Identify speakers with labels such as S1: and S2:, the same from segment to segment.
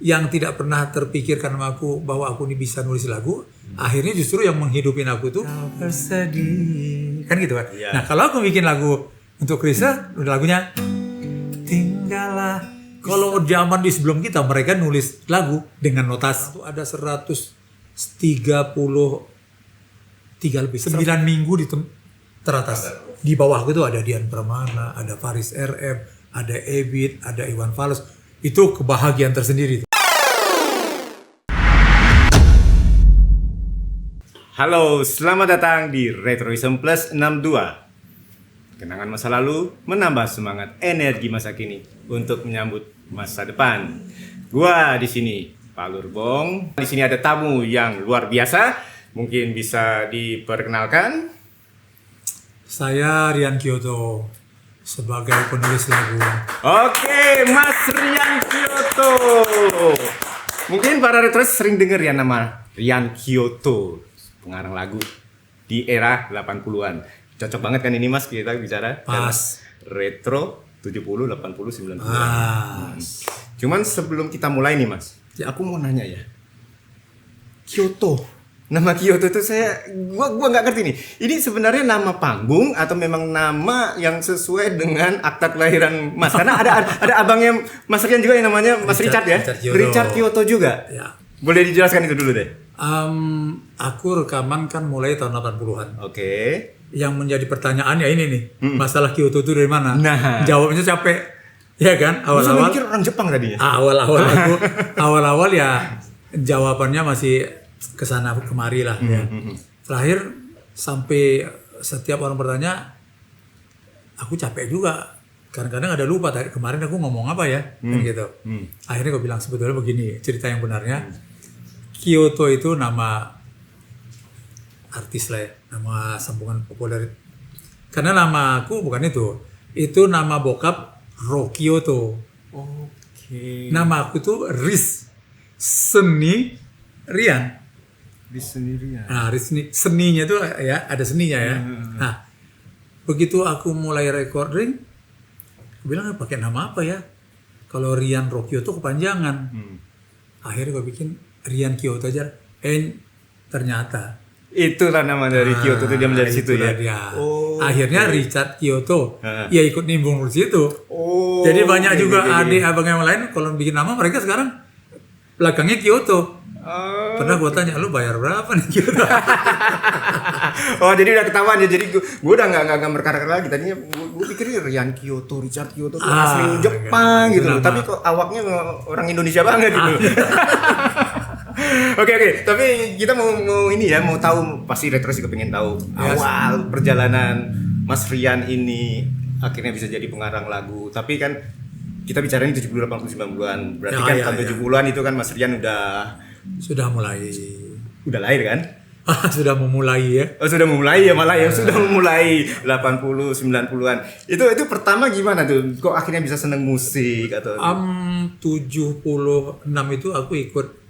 S1: yang tidak pernah terpikirkan sama aku bahwa aku ini bisa nulis lagu, akhirnya justru yang menghidupin aku tuh bersedih. Kan gitu kan.
S2: Iya.
S1: Nah, kalau aku bikin lagu untuk Krisya, udah lagunya Tinggallah. Kalau zaman di sebelum kita mereka nulis lagu dengan notasi itu ada 133 lebih 9 minggu di teratas. Di bawah itu ada Dian Pramana, ada Faris RM, ada Ebit, ada Iwan Fals. Itu kebahagiaan tersendiri.
S2: Halo, selamat datang di Retroism Plus 62. Kenangan masa lalu menambah semangat energi masa kini untuk menyambut masa depan. Gua di sini, Pak Lurbong. Di sini ada tamu yang luar biasa. Mungkin bisa diperkenalkan.
S1: Saya Rian Kyoto sebagai penulis lagu.
S2: Oke, Mas Rian Kyoto. Mungkin para retrois sering dengar ya nama Rian Kyoto, pengarang lagu di era 80-an. Cocok banget kan ini Mas kita bicara?
S1: Pas.
S2: Retro 70, 80, 90. Cuman sebelum kita mulai nih Mas, aku mau nanya ya. Kyoto. Nama Kyoto itu gua nggak ngerti nih. Ini sebenarnya nama panggung atau memang nama yang sesuai dengan akta kelahiran Mas? Karena ada abangnya Mas Rian juga yang namanya Mas Richard ya. Richard Kyoto juga.
S1: Ya.
S2: Boleh dijelaskan itu dulu deh.
S1: Aku rekaman kan mulai tahun 80-an.
S2: Oke.
S1: Yang menjadi pertanyaan ya ini nih, masalah Kyoto itu dari mana?
S2: Nah.
S1: Jawabnya capek, ya kan?
S2: Awal-awal mikir orang Jepang tadinya.
S1: Awal-awal ya jawabannya masih kesana kemari lah. Ya. Terakhir sampai setiap orang bertanya, aku capek juga. Kadang-kadang ada lupa tadi kemarin aku ngomong apa ya, kan gitu. Akhirnya gue bilang sebetulnya begini, cerita yang benarnya. Kyoto itu nama artis lah ya, nama sambungan populer. Karena nama aku bukan itu nama bokap Ro Kyoto.
S2: Oke.
S1: Nama aku tuh Riz Seni Rian.
S2: Riz sendirian.
S1: Nah, seninya tuh ya ada seninya ya. Nah, begitu aku mulai recording, aku bilang pakai nama apa ya? Kalau Rian Ro Kyoto kepanjangan. Akhirnya gue bikin Rian Kyoto aja. Ternyata
S2: Itulah nama dari Kyoto itu dia menjadi situ ya.
S1: Dia. Akhirnya Richard Kyoto, ya ikut nimbrung di situ. Jadi banyak juga adik abang yang lain kalau bikin nama mereka sekarang belakangnya Kyoto. Pernah gue tanya, lu bayar berapa nih Kyoto?
S2: Oh jadi udah ketahuan ya, jadi gue udah nggak berkarakter lagi. Tadinya gue pikir Rian Kyoto, Richard Kyoto tuh asli Jepang gitu, tapi kok awaknya orang Indonesia banget gitu. Oke, tapi kita mau ini ya, mau tahu, pasti retrois juga pengen tahu awal perjalanan Mas Rian ini akhirnya bisa jadi pengarang lagu. Tapi kan kita bicarain 70, 80, 90-an. Berarti kan tahun 70-an itu kan Mas Rian
S1: sudah mulai.
S2: Udah lahir kan?
S1: Sudah memulai ya.
S2: Oh, sudah memulai ya malah ya, sudah memulai 80, 90-an. Itu pertama gimana tuh? Kok akhirnya bisa seneng musik atau
S1: 76 itu aku ikut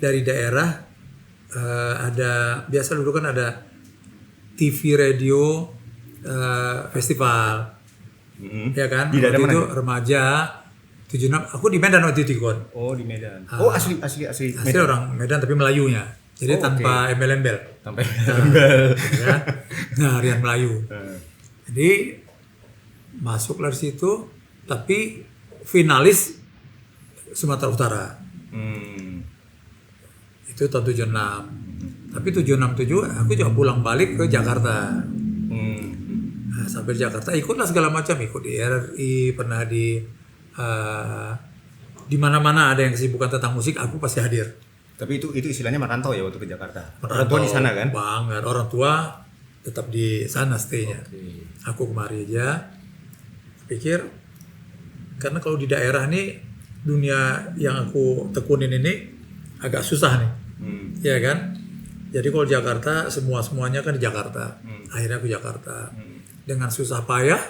S1: dari daerah, ada biasa dulu kan ada TV radio festival, ya kan?
S2: Di daerah
S1: waktu
S2: mana?
S1: Itu remaja 76, aku di Medan waktu itu ikut.
S2: Oh di Medan. Oh asli
S1: Medan. Orang Medan tapi Melayunya, jadi tanpa embel-embel.
S2: Tanpa embel.
S1: Ya. Nah Rian Melayu. Jadi masuk dari situ, tapi finalis Sumatera Utara. Itu tahun 76. Tapi 767 aku juga pulang balik ke Jakarta. Nah, sampai di Jakarta ikutlah segala macam, ikut di RRI, pernah di mana-mana ada yang kesibukan tentang musik, aku pasti hadir.
S2: Tapi itu istilahnya merantau ya waktu ke Jakarta. Orang tua di sana kan?
S1: Banget, orang tua tetap di sana stay-nya. Aku kemari aja. Pikir karena kalau di daerah nih dunia yang aku tekunin ini agak susah nih. Ya kan? Jadi kalau Jakarta semuanya kan di Jakarta. Akhirnya aku Jakarta. Dengan susah payah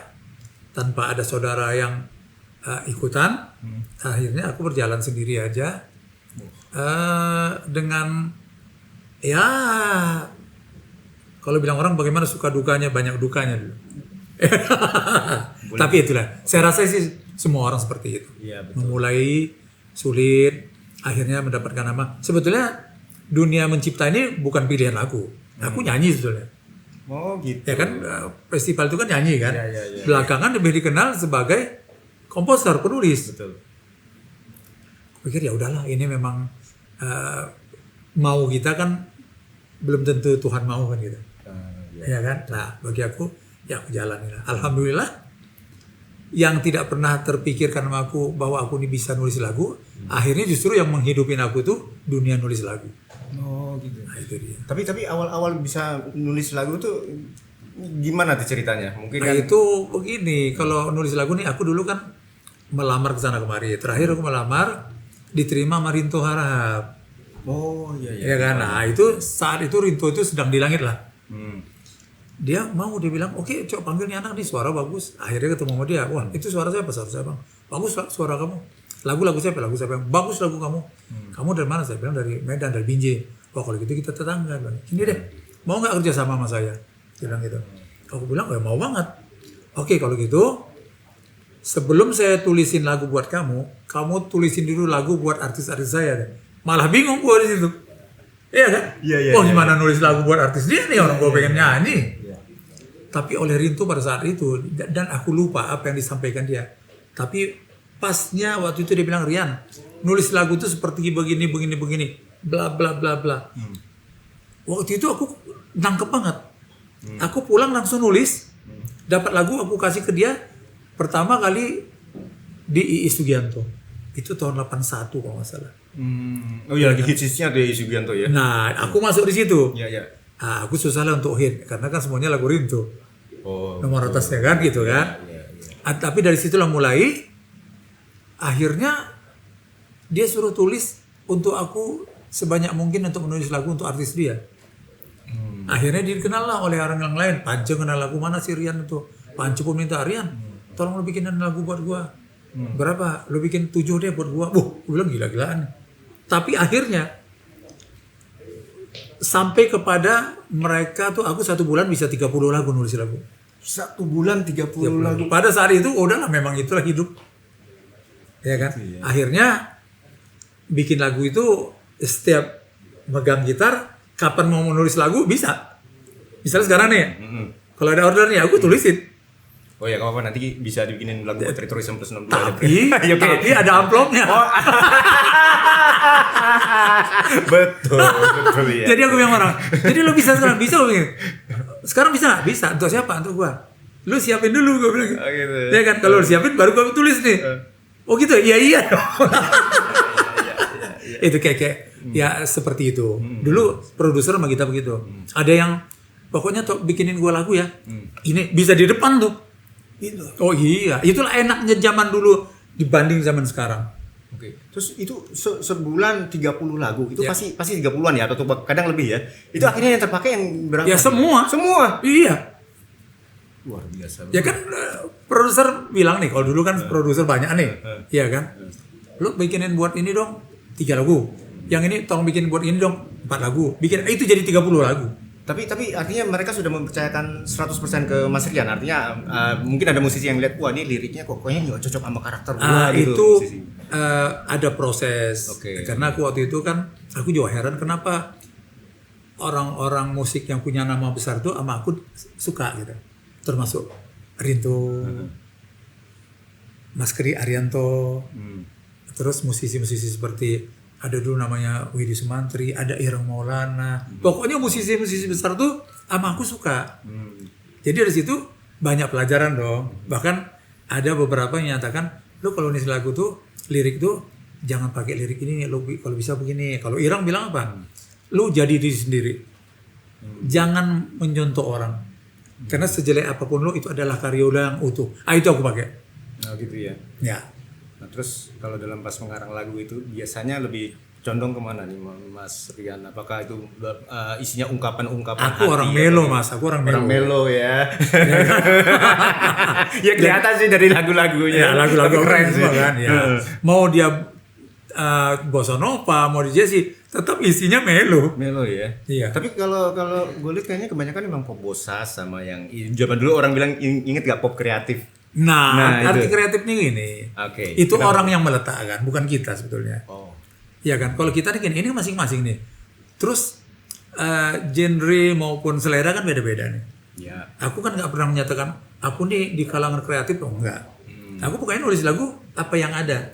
S1: tanpa ada saudara yang ikutan. Akhirnya aku berjalan sendiri aja. Dengan ya kalau bilang orang bagaimana suka dukanya, banyak dukanya dulu. Tapi itulah, saya rasa sih semua orang seperti itu.
S2: Iya, betul.
S1: Memulai sulit, akhirnya mendapatkan nama. Sebetulnya dunia mencipta ini bukan pilihan aku nyanyi sebetulnya.
S2: Oh gitu.
S1: Ya kan festival itu kan nyanyi kan.
S2: Ya.
S1: Belakangan lebih dikenal sebagai komposer, penulis.
S2: Betul.
S1: Aku pikir ya udahlah, ini memang mau kita kan belum tentu Tuhan mau kan gitu. Ya kan. Nah bagi aku ya aku jalanin. Alhamdulillah yang tidak pernah terpikirkan sama aku bahwa aku ini bisa nulis lagu, akhirnya justru yang menghidupin aku tuh dunia nulis lagu.
S2: Oh gitu.
S1: Nah itu dia.
S2: Tapi awal-awal bisa nulis lagu tuh gimana tuh ceritanya? Mungkin
S1: Nah itu begini, kalau nulis lagu nih aku dulu kan melamar ke sana kemari. Terakhir aku melamar diterima sama Rinto Harahap.
S2: Oh iya.
S1: Ya kan. Nah itu saat itu Rinto itu sedang di langit lah. Dia bilang oke, coba panggil nih anak nih, suara bagus. Akhirnya ketemu sama dia. Wah itu suara siapa? Suara saya bang. Bagus suara kamu. Lagu siapa? Lagu siapa? Bagus lagu kamu. Kamu dari mana? Saya bilang dari Medan, dari Binjai. Wah kalau gitu kita tetangga. Gini deh, mau nggak kerja sama saya? Dia bilang gitu. Aku bilang ya mau banget. Oke kalau gitu, sebelum saya tulisin lagu buat kamu tulisin dulu lagu buat artis-artis saya deh. Malah bingung gue di situ. Iya kan?
S2: Iya.
S1: Gimana nulis lagu buat artis dia nih, orang gue pengen nyanyi. Tapi oleh Rinto pada saat itu, dan aku lupa apa yang disampaikan dia. Tapi pasnya waktu itu dia bilang, Rian, nulis lagu itu seperti begini, bla bla bla bla. Waktu itu aku nangkep banget. Aku pulang langsung nulis, dapat lagu aku kasih ke dia. Pertama kali di Iis Sugianto. Itu tahun 81 kalau nggak salah.
S2: Oh iya, lagi hitsnya tuh Iis Sugianto ya.
S1: Nah, aku masuk di situ.
S2: Iya.
S1: Nah, aku susah lah untuk hit karena kan semuanya lagu Rinto.
S2: Oh.
S1: Nomor atasnya kan gitu kan.
S2: Iya.
S1: Tapi dari situlah mulai. Akhirnya dia suruh tulis untuk aku sebanyak mungkin untuk menulis lagu untuk artis dia. Akhirnya dikenal lah oleh orang yang lain. Panca kenal lagu mana sih Rian itu. Panca pun minta, Rian tolong lu bikinin lagu buat gua. Berapa? Lu bikin 7 deh buat gua. Gue bilang gila-gilaan. Tapi akhirnya sampai kepada mereka tuh aku 1 bulan bisa 30 lagu nulis lagu.
S2: 1 bulan 30 lagu.
S1: Pada saat itu udahlah memang itulah hidup. Ya kan?
S2: Iya.
S1: Akhirnya bikin lagu itu setiap megang gitar, kapan mau menulis lagu bisa. Misalnya sekarang nih, kalau ada order nih aku tulisin.
S2: Oh ya, kalau nanti bisa dibikinin lagu buat Tourism Plus 62.
S1: Tapi ada amplopnya.
S2: Oh. betul ya.
S1: Jadi aku bilang orang, jadi lo bisa sekarang, bisa lo bikin. Sekarang bisa nggak? Bisa. Untuk siapa? Untuk gua. Lu siapin dulu, gua bilang.
S2: Oh, gitu.
S1: Ya kan, kalau lu siapin baru gua tulis nih. Oh gitu, iya. Itu kayak ya seperti itu. Dulu produser sama kita begitu. Ada yang pokoknya tuh bikinin gua lagu ya. Ini bisa di depan tuh. Oh iya, itulah enaknya zaman dulu dibanding zaman sekarang.
S2: Oke. Terus itu sebulan 30 lagu itu pasti 30-an ya atau kadang lebih ya. Itu akhirnya yang terpakai yang berapa?
S1: Ya semua. Iya.
S2: Luar biasa.
S1: Ya kan produser bilang nih, kalau dulu kan produser banyak nih. Iya kan? Lu bikinin buat ini dong 3 lagu. Yang ini tolong bikin buat ini dong 4 lagu. Bikin itu jadi 30 lagu.
S2: Tapi artinya mereka sudah mempercayakan 100% ke Mas Rian. Artinya mungkin ada musisi yang lihat, wah ini liriknya kayaknya nggak cocok sama karakter gua gitu.
S1: Itu ada proses.
S2: Okay.
S1: Karena aku waktu itu kan aku juga heran kenapa orang-orang musik yang punya nama besar tuh sama aku suka gitu. Termasuk Rinto, Mas Kri Arianto, terus musisi-musisi seperti ada dulu namanya Widi Sumantri, ada Ireng Maulana. Pokoknya musisi-musisi besar tuh sama aku suka. Jadi dari situ banyak pelajaran dong. Bahkan ada beberapa yang nyatakan, lu kalau nulis lagu tuh lirik tuh jangan pakai lirik ini, lu kalau bisa begini. Kalau Ireng bilang apa? Lu jadi diri sendiri. Jangan mencontoh orang. Karena sejelek apapun lu itu adalah karya lu yang utuh. Itu aku pakai.
S2: Oh gitu ya.
S1: Ya.
S2: Nah, terus kalau dalam pas mengarang lagu itu biasanya lebih condong kemana nih Mas Rian? Apakah itu isinya ungkapan-ungkapan
S1: Aku orang melo Mas, aku orang melo.
S2: Orang melo ya. Ya kelihatan sih dari lagu-lagunya.
S1: Ya, lagu-lagu
S2: keren sih
S1: kan. Ya. Mau dia bossa nova, mau dia sih tetap isinya melo.
S2: Melo ya.
S1: Iya.
S2: Tapi kalau gue lihat kayaknya kebanyakan memang pop bossa sama yang zaman dulu orang bilang inget gak pop kreatif.
S1: Nah arti kreatif nih gini.
S2: Oke.
S1: Itu kenapa? Orang yang meletakkan, bukan kita sebetulnya.
S2: Oh.
S1: Ya kan, kalau kita nih ini masing-masing nih. Terus genre maupun selera kan beda-beda nih.
S2: Ya.
S1: Aku kan nggak pernah menyatakan aku nih di kalangan kreatif, enggak. Aku pokoknya nulis lagu apa yang ada.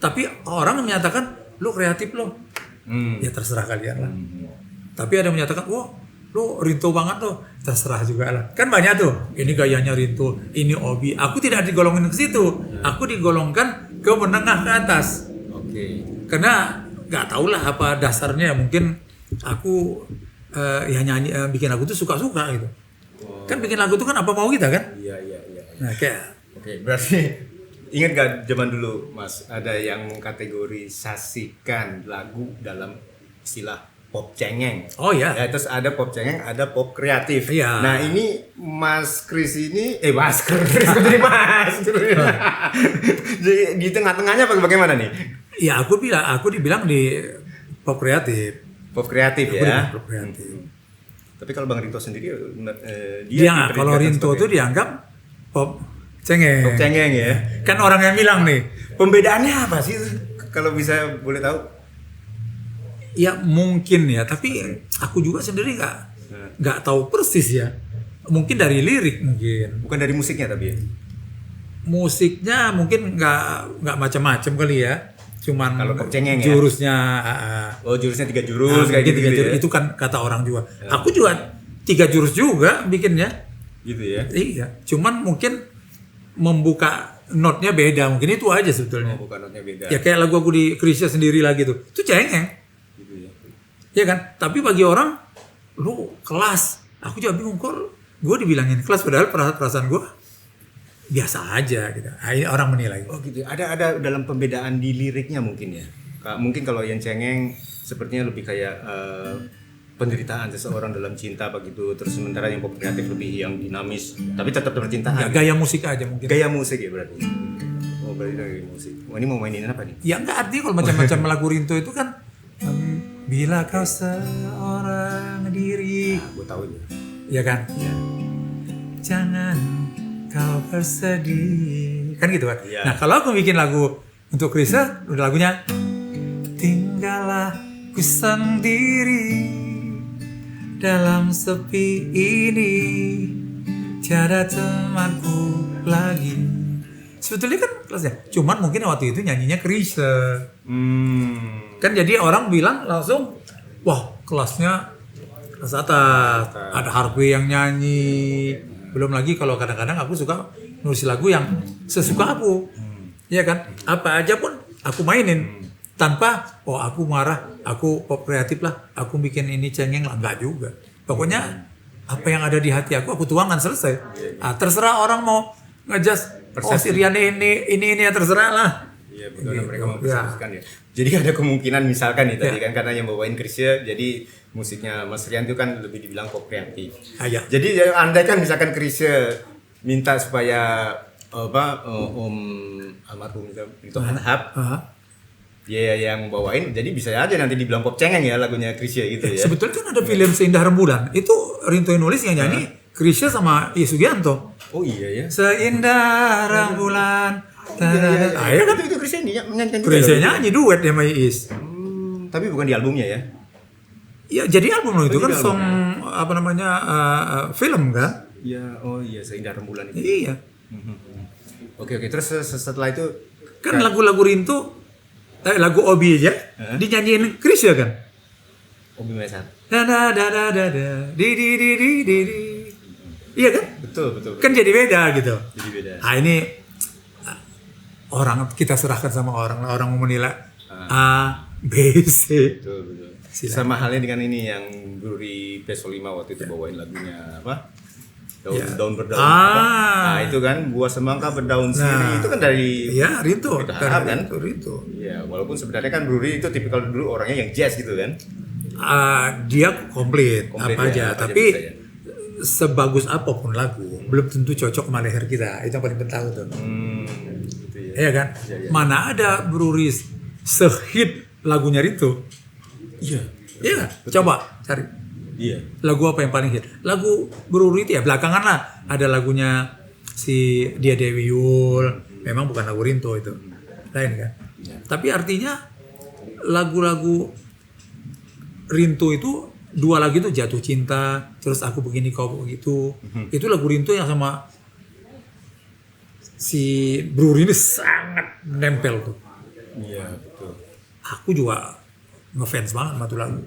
S1: Tapi orang menyatakan lu kreatif lo, ya terserah kalian lah. Tapi ada yang menyatakan, wah lu Rinto banget lo, terserah juga lah. Kan banyak tuh, ini gayanya Rinto, ini Obi. Aku tidak digolongin ke situ, aku digolongkan ke menengah ke atas.
S2: Oke.
S1: Karena nggak tahu lah apa dasarnya, mungkin aku ya nyanyi bikin lagu tuh suka-suka gitu. Kan bikin lagu tuh kan apa mau kita kan?
S2: Iya.
S1: Nah kayak
S2: Oke, berarti ingat gak zaman dulu Mas ada yang mengkategorisasikan lagu dalam istilah pop cengeng.
S1: oh ya,
S2: Ya, terus ada pop cengeng, ada pop kreatif.
S1: Iya.
S2: Nah, ini Mas Kris ini Mas Kris jadi Mas. Di tengah-tengahnya bagaimana nih?
S1: ya aku dibilang di pop kreatif.
S2: Pop kreatif
S1: Aku
S2: ya.
S1: dibilang pop kreatif.
S2: Tapi kalau Bang Rinto sendiri
S1: Dia kalau Rinto tuh dianggap pop cengeng.
S2: pop cengeng ya.
S1: Kan orang yang bilang nih,
S2: Pembedaannya apa sih kalau bisa boleh tahu?
S1: ya mungkin ya, tapi aku juga sendiri nggak tahu persis ya. Mungkin dari lirik mungkin.
S2: Bukan dari musiknya tapi ya.
S1: Musiknya mungkin nggak macam-macam kali ya. Cuman
S2: Kalau pop cengeng ya?
S1: jurusnya
S2: Oh, jurusnya 3 jurus kayak gitu,
S1: jurus,
S2: ya.
S1: itu kan kata orang juga. Aku juga 3 jurus juga bikinnya.
S2: Gitu ya.
S1: Iya, cuman mungkin membuka notnya beda, mungkin itu aja sebetulnya.
S2: Oh, bukan notnya beda.
S1: Ya kayak lagu aku di Krisya sendiri lagi tuh, itu cengeng,
S2: Gitu ya.
S1: ya kan? Tapi bagi orang, lu kelas, aku juga bingung kok, gue dibilangin kelas padahal perasaan gue biasa aja gitu. Akhirnya orang menilai.
S2: Oh gitu. Ada dalam pembedaan di liriknya mungkin ya. Mungkin kalau yang cengeng sepertinya lebih kayak penderitaan seseorang dalam cinta begitu. Terus sementara yang pop kreatif lebih yang dinamis, tapi tetap
S1: Ya,
S2: percintaan.
S1: gaya musik aja mungkin.
S2: Gaya musik ya berarti. Oh berarti gaya musik. Oh, ini mau mainin apa nih?
S1: Ya enggak, artinya kalau macam-macam lagu Rinto itu kan bila kau seorang diri,
S2: Gue tahu itu.
S1: ya kan?
S2: Ya.
S1: Jangan kau bersedih, kan gitu kan?
S2: Iya.
S1: Nah kalau aku bikin lagu untuk Krisya, udah lagunya tinggallah ku sendiri dalam sepi ini, tiada temanku lagi. Sebetulnya kan kelasnya, cuman mungkin waktu itu nyanyinya Krisya. Kan jadi orang bilang langsung, wah kelasnya kelas atas, ada Harvey yang nyanyi. Belum lagi kalau kadang-kadang aku suka nulis lagu yang sesuka aku, ya kan? Apa aja pun aku mainin tanpa, oh aku marah, aku pop kreatif lah, aku bikin ini cengeng lah, enggak juga. Pokoknya apa yang ada di hati aku tuangkan, selesai. Terserah orang mau ngejudge, oh si Rian ini ya terserah lah.
S2: Iya, betul. Mereka mau
S1: Ya.
S2: persepsikan ya. Jadi ada kemungkinan misalkan nih tadi kan karena yang bawain Krisya, jadi musiknya Mas Rian itu kan lebih dibilang pop kreatif.
S1: Ya.
S2: Jadi andai kan misalkan Krisya minta supaya Om almarhum itu Anhab, ya yang bawain, jadi bisa aja nanti dibilang pop cengeng ya lagunya Krisya gitu ya.
S1: Sebetulnya kan ada film Seindah Rembulan, itu Rinto yang nulis, yang nyanyi Krisya sama Sugianto.
S2: Oh iya ya.
S1: Seindah rembulan.
S2: Iya kan itu Krisya menyanyikan juga.
S1: Krisya nyanyi duet sama Iis.
S2: Tapi bukan di albumnya ya.
S1: Ya jadi album loh itu kan
S2: jadi
S1: song apa namanya film kan?
S2: Iya, oh iya Seindah Rembulan itu.
S1: Iya.
S2: Oke, terus setelah itu
S1: Kan lagu-lagu Rinto, lagu Obi aja dinyanyiin Krisya kan?
S2: Obi Mesan.
S1: Da da da da da da di. Iya kan?
S2: Betul.
S1: Kan jadi beda gitu.
S2: Jadi beda.
S1: Nah ini orang kita serahkan sama orang mau menilai A, B, C.
S2: Betul.
S1: Silakan.
S2: Sama halnya dengan ini yang Bruri P5 waktu itu bawain lagunya apa? Daun berdaun. Nah itu kan buah semangka berdaun sirih itu kan dari
S1: Rinto.
S2: Kita harap kan?
S1: Rinto.
S2: Iya, walaupun sebenarnya kan Bruri itu tipikal dulu orangnya yang jazz gitu kan.
S1: Dia komplit apa aja, tapi
S2: bisa ya.
S1: sebagus apapun lagu belum tentu cocok sama leher kita, itu yang paling penting tuh.
S2: Gitu ya.
S1: Iya kan?
S2: Iya.
S1: Mana ada Bruri sehit lagunya Rinto? Iya. Coba cari.
S2: Iya.
S1: Lagu apa yang paling hit? Lagu Bruri itu ya belakangan lah. Ada lagunya si Dia Dewi Yul. Memang bukan lagu Rinto itu. Lain kan?
S2: Iya.
S1: Tapi artinya lagu-lagu Rinto itu 2 lagu itu Jatuh Cinta, terus Aku Begini Kau Begitu. Itu lagu Rinto yang sama si Bro ini sangat nempel tuh.
S2: Iya, betul.
S1: Aku juga ngefans banget sama tuh lagu.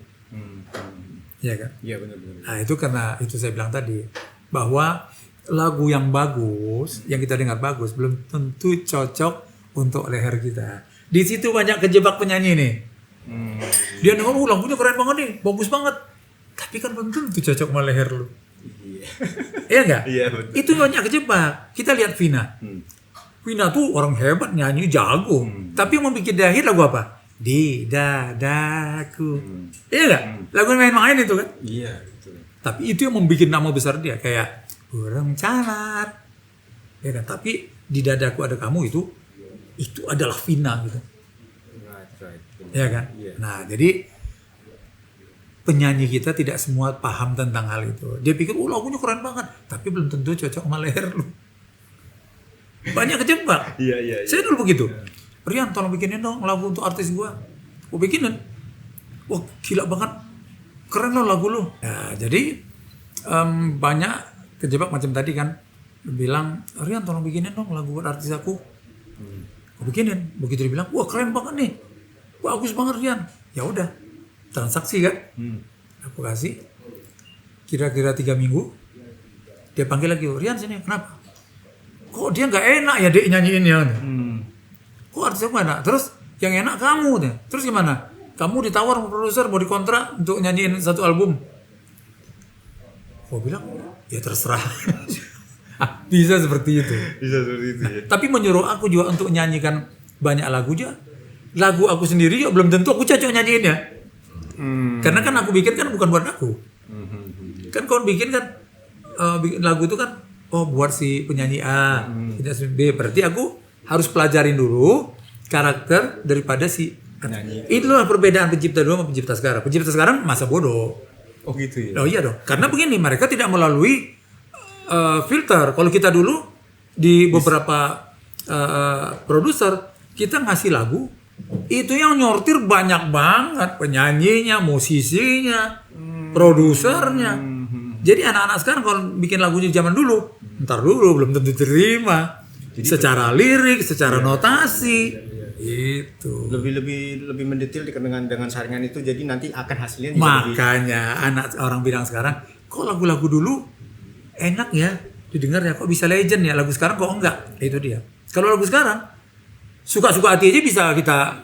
S1: Iya kan?
S2: Iya, benar-benar.
S1: Nah itu karena itu saya bilang tadi bahwa lagu yang bagus, yang kita dengar bagus, belum tentu cocok untuk leher kita. Di situ banyak kejebak penyanyi nih. Dia dengar, lagunya keren banget nih, bagus banget. Tapi kan belum tentu cocok sama leher lu.
S2: Iya.
S1: Iya nggak?
S2: Iya, betul.
S1: Itu banyak kejebak. Kita lihat Vina. Vina tuh orang hebat, nyanyi jago. Tapi yang membuat dia hit lagu apa? Di dadaku. Iya nggak? Lagu main-main itu kan?
S2: Iya, betul.
S1: Tapi itu yang membuat nama besar dia. Kayak Burung Calar. Ya kan? Tapi di dadaku ada kamu itu adalah Vina gitu.
S2: Right.
S1: Ya kan?
S2: Iya.
S1: Nah jadi penyanyi kita tidak semua paham tentang hal itu. Dia pikir, lagunya keren banget. Tapi belum tentu cocok sama leher lu. Banyak kejebak.
S2: Iya.
S1: Saya dulu begitu. Rian tolong bikinin dong lagu untuk artis gua. Gua bikinin. Wah gila banget. Keren loh lagu lu. Nah, jadi banyak kejebak macam tadi kan. Bilang, Rian tolong bikinin dong lagu buat artis aku. Gua bikinin. Begitu dia bilang, wah keren banget nih. Bagus banget Rian. Ya udah. Transaksi kan. Aku kasih. Kira-kira 3 minggu. Dia panggil lagi, Rian sini, kenapa? Kok dia nggak enak ya dia nyanyiinnya? Kok artis aku enak? Terus yang enak kamu deh. Terus gimana? Kamu ditawar sama produser mau dikontrak untuk nyanyiin 1 album. Aku bilang ya terserah. Bisa seperti itu.
S2: Bisa seperti itu ya.
S1: Tapi menyuruh aku juga untuk nyanyikan banyak lagu aja. Lagu aku sendiri juga belum tentu aku cocok nyanyiinnya. Karena kan aku bikin kan bukan buat aku. Kan kau bikin kan bikin lagu itu kan buat si penyanyi A, penyanyi B. Berarti aku harus pelajarin dulu karakter daripada si
S2: penyanyi.
S1: Itulah perbedaan pencipta dulu sama pencipta sekarang. Pencipta sekarang masa bodoh.
S2: Oh gitu ya.
S1: Oh iya dong. Karena begini, mereka tidak melalui filter. Kalau kita dulu di beberapa produser kita ngasih lagu, itu yang nyortir banyak banget, penyanyinya, musisinya, produsernya. Jadi anak-anak sekarang kalau bikin lagunya zaman dulu, ntar dulu belum tentu terima. Secara lirik, secara notasi, itu.
S2: Lebih mendetail dengan saringan itu, jadi nanti akan hasilnya.
S1: Makanya anak orang bilang sekarang, kok lagu-lagu dulu enak ya didengar ya, kok bisa legend ya, lagu sekarang kok enggak. Itu dia. Kalau lagu sekarang suka-suka hati aja bisa kita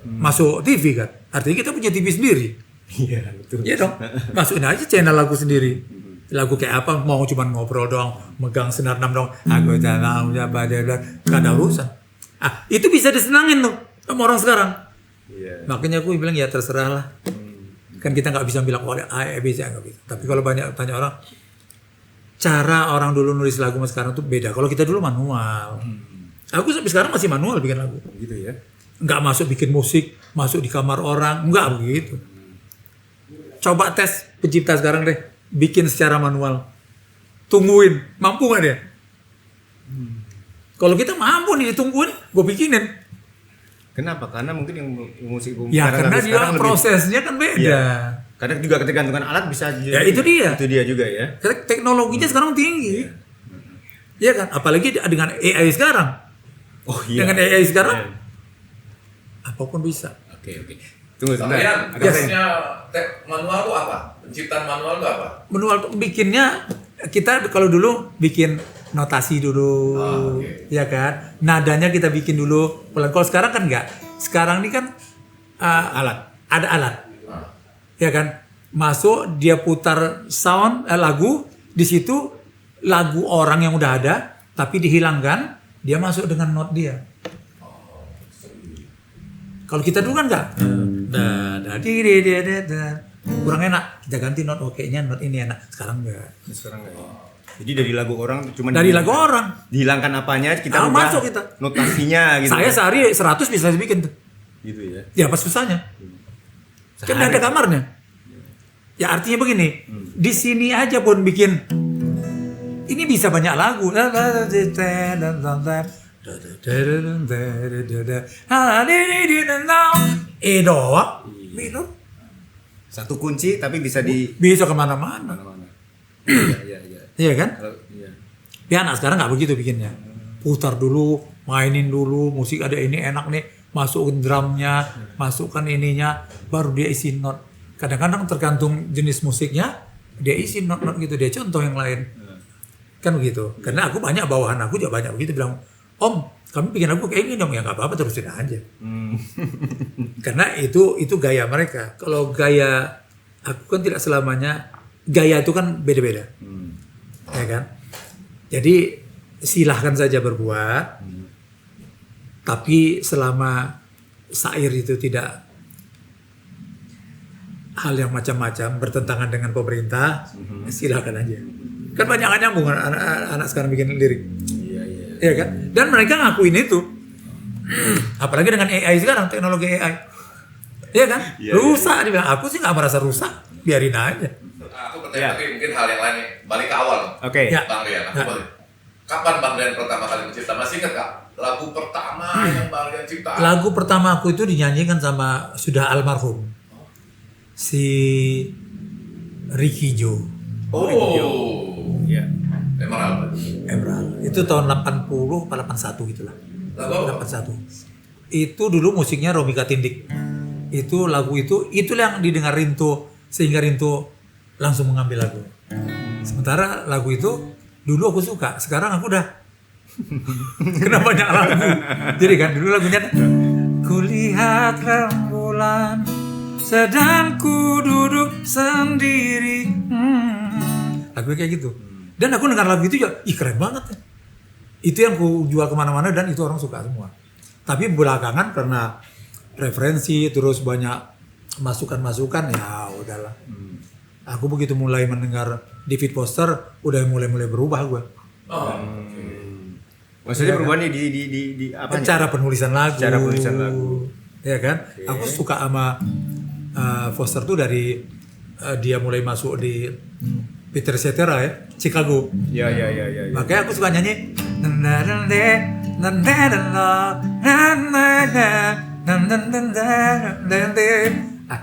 S1: masuk TV kan. Artinya kita punya TV sendiri.
S2: Iya, betul.
S1: Iya dong. Masukin aja channel lagu sendiri. Lagu kayak apa, mau cuma ngobrol doang, megang senar 6 doang. Aku tahu ya badai, enggak ada urusan. Itu bisa disenangin tuh sama orang sekarang.
S2: Iya.
S1: Makanya aku bilang ya terserah lah. Kan kita nggak bisa bilang A, B, C, nggak bisa. Tapi kalau banyak tanya orang, cara orang dulu nulis lagu sama sekarang tuh beda. Kalau kita dulu manual. Aku sampai sekarang masih manual bikin lagu.
S2: Gitu ya.
S1: Nggak masuk bikin musik, masuk di kamar orang, nggak begitu. Coba tes pencipta sekarang deh, bikin secara manual. Tungguin, mampu nggak dia? Kalau kita mampu nih ditungguin, gue bikinin.
S2: Kenapa? Karena mungkin yang musik
S1: Ya karena dia prosesnya kan beda.
S2: Iya. Karena juga ketergantungan alat bisa
S1: Ya itu dia.
S2: Itu dia juga ya.
S1: Karena teknologinya sekarang tinggi. Iya kan? Apalagi dengan AI sekarang.
S2: Oh iya.
S1: Dengan AI sekarang,
S2: Iya.
S1: apapun bisa.
S2: Oke. Tunggu sebentar.
S3: Kalian
S2: Agak
S3: biasanya manual itu apa? Penciptaan manual itu apa?
S1: Manual tuh bikinnya, kita kalau dulu bikin notasi dulu,
S3: oke.
S1: ya kan? Nadanya kita bikin dulu. Kalau sekarang kan enggak. Sekarang ini kan
S2: alat.
S1: Ada alat, ya kan? Masuk dia putar sound lagu, di situ lagu orang yang udah ada, tapi dihilangkan, dia masuk dengan not dia. Kalau kita dulu kan enggak. Kurang enak, kita ganti not, kayaknya not ini enak. Sekarang enggak.
S2: Sekarang enggak ya. Jadi dari lagu orang cuma
S1: Dari lagu orang.
S2: dihilangkan apanya kita ubah
S1: masuk kita.
S2: notasinya gitu.
S1: Saya sehari 100 bisa bikin tuh.
S2: gitu ya.
S1: Ya apa susahnya? Kan ada kamarnya. Ya artinya begini, di sini aja pun bikin. Ini bisa banyak lagu. E doang, minor.
S2: Satu kunci tapi bisa
S1: Bisa kemana-mana.
S2: mana-mana. Iya.
S1: Iya kan?
S2: Iya.
S1: Tapi anak sekarang nggak begitu bikinnya. Putar dulu, mainin dulu, musik ada ini enak nih, masukin drumnya, masukkan ininya, baru dia isi not. Kadang-kadang tergantung jenis musiknya, dia isi not-not gitu, dia contoh yang lain. Kan begitu. Karena aku banyak bawahan aku juga banyak begitu bilang, Om, kami bikin lagu kayak gini dong, ya nggak apa-apa terusin aja. Karena itu gaya mereka. Kalau gaya aku kan tidak selamanya, gaya itu kan beda-beda, ya kan. Jadi silahkan saja berbuat, tapi selama syair itu tidak hal yang macam-macam bertentangan dengan pemerintah, silahkan aja. Kan banyak yang nyambung anak sekarang bikin lirik. Iya kan? Dan mereka ngakuin itu. Apalagi dengan AI sekarang, teknologi AI. Iya kan? Rusak dia bilang. Aku sih nggak merasa rusak, biarin aja.
S3: Aku bertanya tapi mungkin hal yang lain nih. Balik ke awal.
S2: Oke.
S1: Ya.
S3: Bang Rian, aku balik. Kapan Bang Rian pertama kali mencipta? Masih ingat Kak? Lagu pertama yang Bang Rian cipta.
S1: Lagu pertama aku itu dinyanyikan sama sudah almarhum si Ricky Joe.
S3: Iya. Emerald.
S1: Emerald. Itu tahun 80 atau 81 gitulah.
S3: Lagu apa?
S1: 81. Itu dulu musiknya Romi Katindik. Itu lagu itu yang didengar Rinto sehingga Rinto langsung mengambil lagu. Sementara lagu itu dulu aku suka, sekarang aku udah kena banyak lagu. Jadi kan dulu lagunya kulihat rembulan sedang ku duduk sendiri. Lagu kayak gitu. Dan aku dengar lagu itu juga, ih keren banget ya. Itu yang ku jual kemana-mana dan itu orang suka semua. Tapi belakangan karena referensi terus banyak masukan-masukan ya udahlah. Aku begitu mulai mendengar David Foster udah mulai berubah gue.
S2: Maksudnya berubah nih di apa?
S1: Cara penulisan lagu.
S2: Cara penulisan lagu.
S1: Ya kan? Okay. Aku suka sama Foster tuh dari dia mulai masuk di Peter Cetera ya, Chicago.
S2: Ya.
S1: Makanya aku suka nyanyi.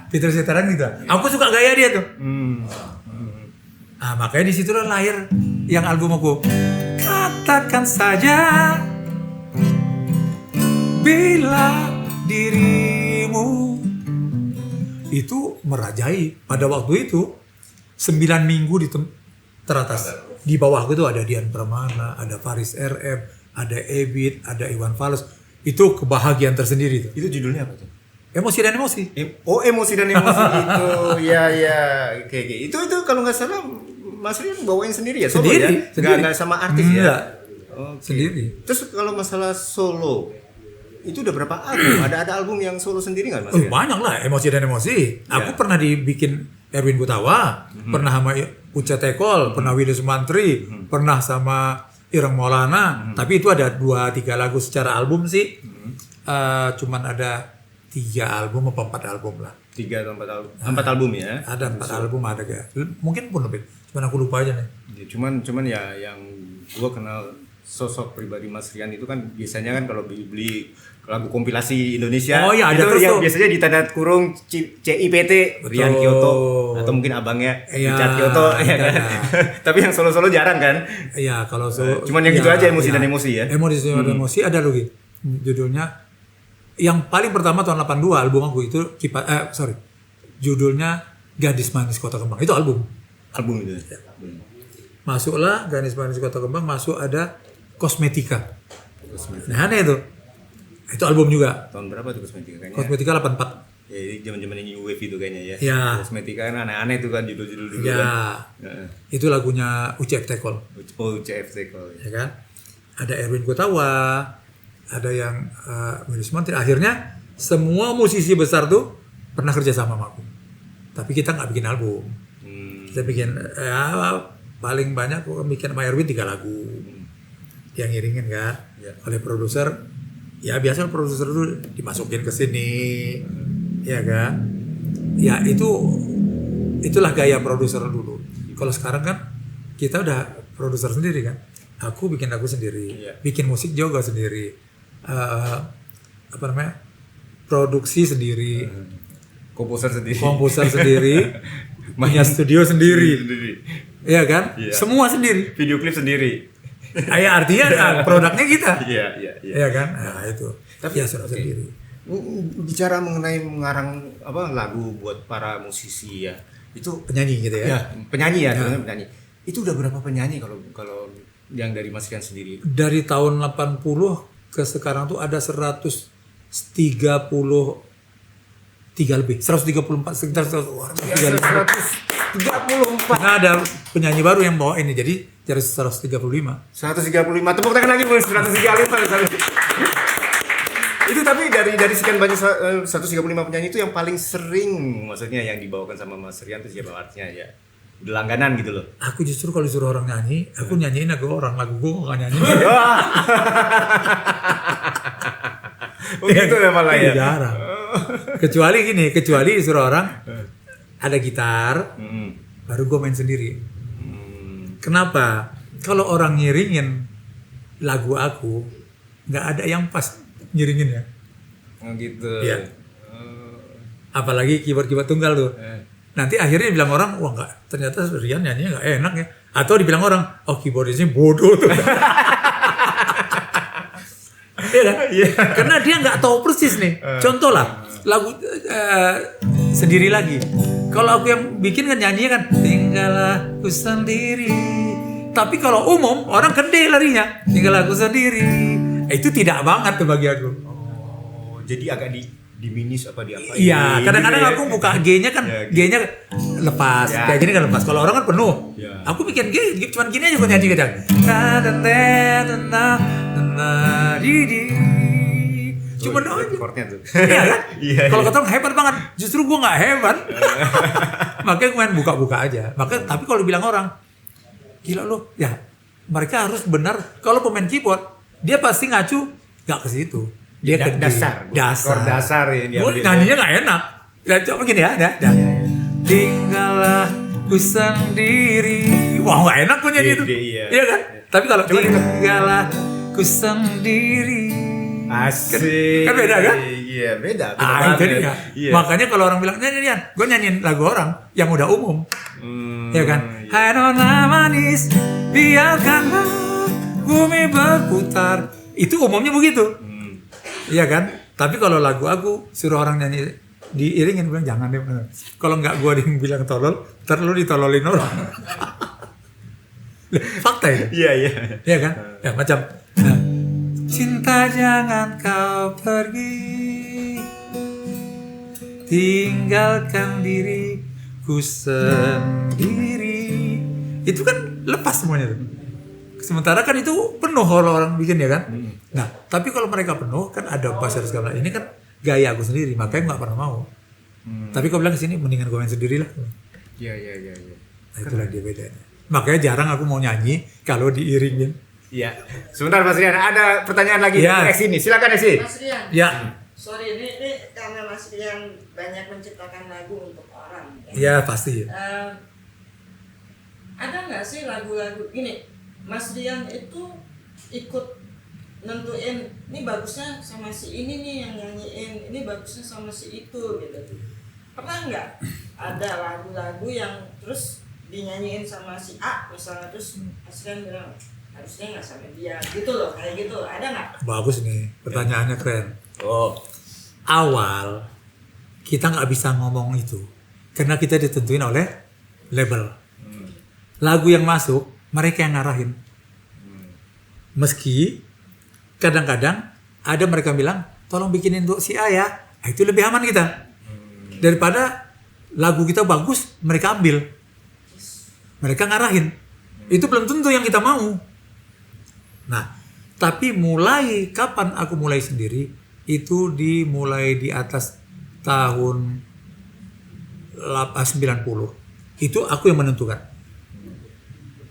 S1: Peter Cetera gitu. Aku suka gaya dia tuh. Makanya di situlah lahir yang album aku. Katakan saja bila dirimu itu merajai pada waktu itu 9 minggu di teratas. Di bawah itu ada Dian Pramana, ada Faris RM, ada Ebit, ada Iwan Fals. Itu kebahagiaan tersendiri tuh.
S2: Itu judulnya apa tuh?
S1: Emosi dan emosi.
S2: Emosi dan emosi itu. Ya. Kayak itu kalau nggak salah Mas Rian bawain sendiri ya? Solo
S1: sendiri,
S2: ya? Nggak sama artis ya?
S1: Enggak.
S2: Okay.
S1: Sendiri.
S2: Terus kalau masalah solo, itu udah berapa album? Ada album yang solo sendiri nggak Mas Rian?
S1: Banyak lah, emosi dan emosi. Aku pernah dibikin Erwin Gutawa, pernah sama Uca Tekol, pernah Willy Sumantri, pernah sama Ireng Maulana. Tapi itu ada 2-3 lagu secara album sih. Cuman ada 3 album atau 4 album lah.
S2: 3 atau 4 album? 4 album ya?
S1: Ada 4 album ada kayak. Mungkin pun lebih. Cuman aku lupa aja nih.
S2: Ya, cuman ya yang gua kenal sosok pribadi Mas Rian itu kan biasanya kan kalau beli lagu kompilasi Indonesia
S1: ada
S2: itu
S1: terus
S2: yang
S1: tuh.
S2: biasanya di tanda kurung CIPT Rian Kyoto atau mungkin abangnya Richard Kyoto ya kan? Tapi yang solo-solo jarang kan?
S1: Iya kalau solo.
S2: Cuman yang gitu aja emosi dan emosi ya.
S1: Emosi dan emosi ada lagi. Judulnya yang paling pertama tahun 82 album aku itu judulnya Gadis Manis Kota Kembang. Itu album
S2: itu. Ya.
S1: Masuklah Gadis Manis Kota Kembang, masuk ada Kosmetika. Nah, aneh itu. Itu album juga.
S2: Tahun berapa tuh Kosmetika kayaknya?
S1: Kosmetika 84.
S2: Ya, ini zaman-zaman New Wave itu kayaknya ya.
S1: Ya.
S2: Kosmetika kan aneh-aneh tuh kan judul-judul dulu
S1: ya.
S2: kan.
S1: Itu lagunya UCF Tekol.
S2: CFT kalau
S1: Ya kan? Ada Erwin Gutawa, ada yang Willy Sumantri. Akhirnya semua musisi besar tuh pernah kerja sama aku. Tapi kita nggak bikin album. Kita bikin paling banyak aku bikin sama Erwin 3 lagu. Yang ngiringin kan oleh produser. Ya biasa produser itu dimasukin ke sini. Ya kan? Ya itulah gaya produser dulu. Kalau sekarang kan kita udah produser sendiri kan. aku bikin lagu sendiri,
S2: Iya.
S1: bikin musik juga sendiri, produksi sendiri,
S2: Komposer sendiri.
S1: komposer sendiri, punya studio sendiri, iya kan?
S2: Iya.
S1: Semua sendiri.
S2: Video klip sendiri.
S1: Artinya produknya kita,
S2: Iya, iya, iya.
S1: iya kan? Nah itu, ya sudah sendiri.
S2: Bicara mengenai mengarang lagu buat para musisi ya. Itu
S1: Penyanyi gitu ya.
S2: ya, penyanyi ya, sebenarnya penyanyi. Itu udah berapa penyanyi kalau yang dari Mas Rian sendiri?
S1: Dari tahun 80 ke sekarang tuh ada 133 lebih, 134 sekitar 134. Karena ada penyanyi baru yang bawa ini, jadi 135.
S2: 135. Tepuk tangan lagi, Bos. 135. Itu tapi dari sekian banyak 135 penyanyi itu yang paling sering, maksudnya yang dibawakan sama Mas Rian itu siapa artinya ya? Udah langganan gitu loh.
S1: Aku justru kalau disuruh orang nyanyi, aku nyanyiin lagu orang, lagu gue gak nyanyi.
S2: Begitu ya malah ya.
S1: Jarang. Kecuali disuruh orang ada gitar, baru gue main sendiri. Kenapa? Kalau orang ngiringin lagu aku, nggak ada yang pas ngiringin ya.
S2: Oh gitu.
S1: Iya. Apalagi keyboard tunggal tuh. Nanti akhirnya bilang orang, wah nggak, ternyata Rian nyanyinya nggak enak ya. Atau dibilang orang, oh keyboardisnya bodoh tuh. Iya kan? Karena dia nggak tahu persis nih. Contoh lah, lagu sendiri lagi. Kalau aku yang bikin kan nyanyinya kan, tinggallah aku sendiri. Tapi kalau umum, orang gede larinya, tinggallah aku sendiri. Itu tidak banget tuh bagi aku.
S2: Oh, jadi agak diminis apa di apa?
S1: Iya, kadang-kadang aku buka G-nya kan,
S2: Ya,
S1: G-nya lepas,
S2: Ya.
S1: kayak gini kan lepas. Kalau orang kan penuh.
S2: Ya.
S1: Aku bikin G, cuman gini aja gue nyanyi gitu. Cuma doang.
S2: Chordnya tuh.
S1: Iya kan?
S2: Iya,
S1: Kalau
S2: iya.
S1: kata orang hebat banget, justru gue nggak hebat. Makanya gue main buka-buka aja. Makanya tapi kalau bilang orang, gila lo, ya mereka harus benar. Kalau pemain keyboard, dia pasti ngacu nggak ke situ. Dia ke
S2: dasar. Chord dasar ini.
S1: Gue nyanyinya nggak enak. Ya coba gini ya, tinggallah ku sendiri. Wah nggak enak gue nyanyi itu. Iya kan? Tapi kalau tinggallah ku sendiri.
S2: Asik.
S1: Kan beda kan?
S2: Iya, beda.
S1: Itu dia.
S2: Iya.
S1: Makanya kalau orang bilang nyanyian, gue nyanyiin lagu orang yang udah umum, ya kan? Hai nona manis, biarkanlah bumi berputar. Itu umumnya begitu, iya kan? Tapi kalau lagu aku suruh orang nyanyi diiringin, bilang jangan deh. Kalau nggak gue bilang tolol, ntar lu ditololin orang. Fakta itu.
S2: Iya, iya.
S1: Iya kan? Ya macam nah, cinta jangan kau pergi, tinggalkan diriku sendiri. Itu kan lepas semuanya tuh. Sementara kan itu penuh kalau orang bikin ya kan. Nah, tapi kalau mereka penuh kan ada bass dan segala. Ini kan gaya aku sendiri, makanya nggak pernah mau. Tapi kau bilang kesini mendingan gue main sendiri lah.
S2: Iya.
S1: Nah, itulah dia bedanya. Makanya jarang aku mau nyanyi kalau diiringin.
S2: Iya. Sebentar Mas Rian, ada pertanyaan lagi
S1: Iya.
S2: dari Esi nih. Silakan Esi.
S4: Mas Rian,
S1: Ya,
S4: sorry ini karena Mas Rian banyak menciptakan lagu untuk orang.
S1: ya pasti.
S4: Ada nggak sih lagu-lagu ini? Mas Rian itu ikut nentuin ini bagusnya sama si ini nih yang nyanyiin, ini bagusnya sama si itu gitu. Pernah nggak ada lagu-lagu yang terus dinyanyiin sama si A misalnya, terus Mas Rian bilang harusnya nggak sama dia gitu loh, kayak gitu, ada nggak?
S1: Bagus nih, pertanyaannya keren.
S2: Oh.
S1: Awal kita nggak bisa ngomong itu karena kita ditentuin oleh label. Lagu yang masuk mereka yang ngarahin. Meski kadang-kadang ada mereka bilang tolong bikinin untuk si A ya. Nah, itu lebih aman kita daripada lagu kita bagus mereka ambil, mereka ngarahin. Itu belum tentu yang kita mau. Nah, tapi mulai kapan aku mulai sendiri itu dimulai di atas tahun 90. Itu aku yang menentukan.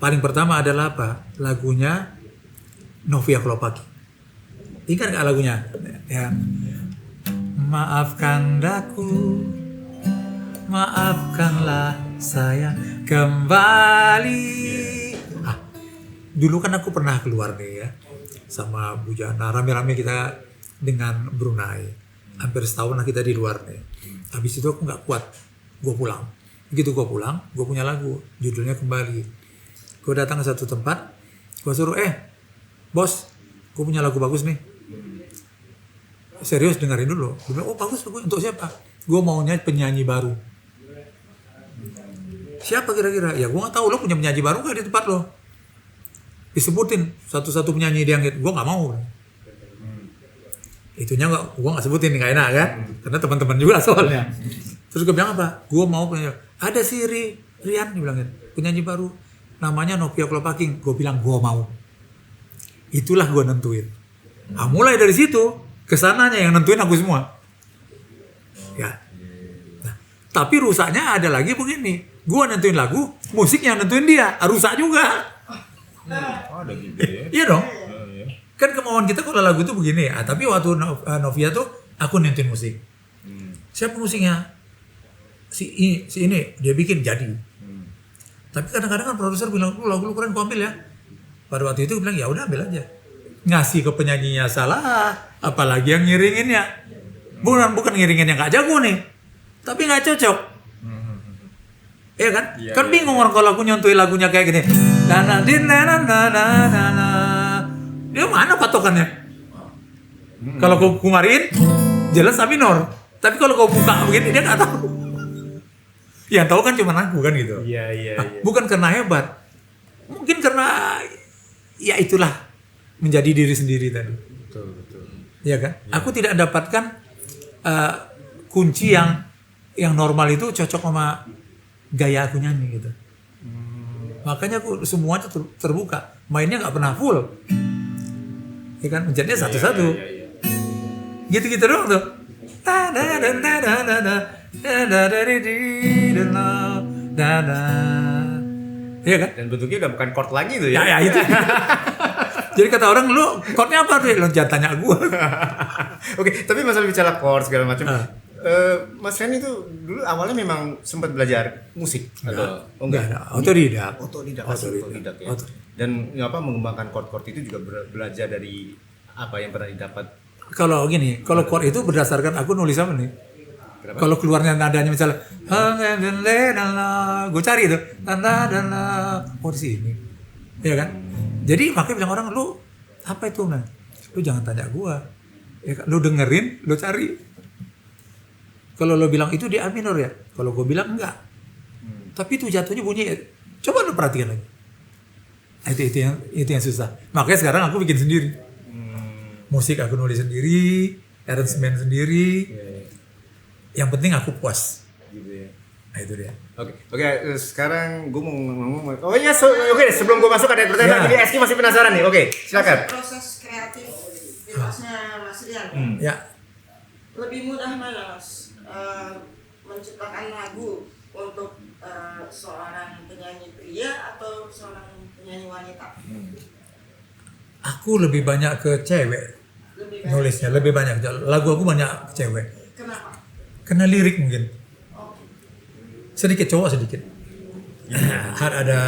S1: Paling pertama adalah apa? Lagunya Novia Klopaki. Ingat nggak lagunya? Ya. Maafkan daku, maafkanlah sayang kembali. dulu kan aku pernah keluar nih ya sama Bu Jana, rame-rame kita dengan Brunei. Hampir setahun lah kita di luar nih. Habis itu aku nggak kuat, gue pulang. Begitu gue pulang, gue punya lagu, judulnya Kembali. Gue datang ke satu tempat, gue suruh, bos, gue punya lagu bagus nih. Serius dengerin dulu. Gue bilang, oh bagus, untuk siapa? Gue maunya penyanyi baru. Siapa kira-kira? Ya gue nggak tahu, lo punya penyanyi baru nggak di tempat lo? Disebutin satu-satu penyanyi dia gitu, gue nggak mau. Itunya gue nggak sebutin, nggak enak kan? Karena teman-teman juga soalnya. Terus gue bilang apa? Gue mau penyanyi. Ada si Rian dibilangin, penyanyi baru, namanya Novia Klopaking. Gue bilang gue mau. Itulah gue nentuin. Nah, mulai dari situ kesananya yang nentuin aku semua. Ya. Nah, tapi rusaknya ada lagi begini. Gue nentuin lagu, musiknya nentuin dia, rusak juga.
S2: Ada gitu ya.
S1: Iya dong. Kan kemauan kita kalau lagu itu begini ya. Tapi waktu Novia tuh aku nentuin musik. Siapa musiknya? Si ini dia bikin jadi. Tapi kadang-kadang kan produser bilang, lagu lu keren, gua ambil ya. Pada waktu itu bilang ya udah ambil aja. Ngasih ke penyanyinya salah, apalagi yang ngiringinnya. Bukan ngiringin yang gak jago nih. Tapi gak cocok. Iya kan?
S2: Iya,
S1: Kan bingung orang kalau aku nyontoin lagunya kayak gini. Dia mana patokannya? Kalau kau kumariin, jelas A minor. Tapi kalau kau buka begini dia nggak tahu. Yang tahu kan cuma aku kan gitu.
S2: Iya.
S1: Bukan karena hebat, mungkin karena ya itulah menjadi diri sendiri tadi.
S2: Betul.
S1: Ya kan? Aku tidak dapatkan kunci yang normal itu cocok sama gaya aku nyanyi gitu. Makanya aku semuanya terbuka. Mainnya nggak pernah full. Ya kan? Menjadinya satu-satu. Gitu-gitu doang tuh. Iya kan?
S2: Dan bentuknya udah bukan chord lagi tuh ya.
S1: Ya itu. Jadi kata orang, lu chordnya apa tuh? Lu jangan tanya gue.
S2: Oke, tapi masalah bicara chord segala macam. Mas Ren itu dulu awalnya memang sempat belajar musik atau
S1: enggak? Otodidak.
S2: Otodidak ya.
S1: Otodidak.
S2: Dan mengembangkan chord-chord itu juga belajar dari apa yang pernah didapat.
S1: Kalau gini, kalau chord itu berdasarkan aku nulis apa nih? Kalau keluarnya nadanya misalnya, gue cari itu, oh di sini, ya kan? Jadi makanya bilang orang, lu apa itu nah? Lu jangan tanya gue, ya kan? Lu dengerin, lu cari. Kalau lu bilang itu di A minor ya, kalau gue bilang enggak, tapi itu jatuhnya bunyi, coba lu perhatikan lagi. Itu yang susah. Makanya sekarang aku bikin sendiri. Musik aku nulis sendiri, arrangement sendiri. Yang penting aku puas.
S2: Gitu ya.
S1: Nah itu dia.
S2: Oke, sekarang gue mau ngomong. Oh iya, oke, sebelum gue masuk ada pertanyaan lagi. Eski masih penasaran nih. Oke, silakan.
S4: Proses kreatif bebasnya Mas Rian.
S1: Ya.
S4: Lebih mudah mana Mas menciptakan lagu untuk seorang penyanyi pria atau seorang penyanyi wanita?
S1: Aku lebih banyak ke cewek. Nulisnya lebih banyak. Lagu aku banyak ke cewek.
S4: Kenapa?
S1: Karena lirik mungkin. Sedikit cowok sedikit. Ada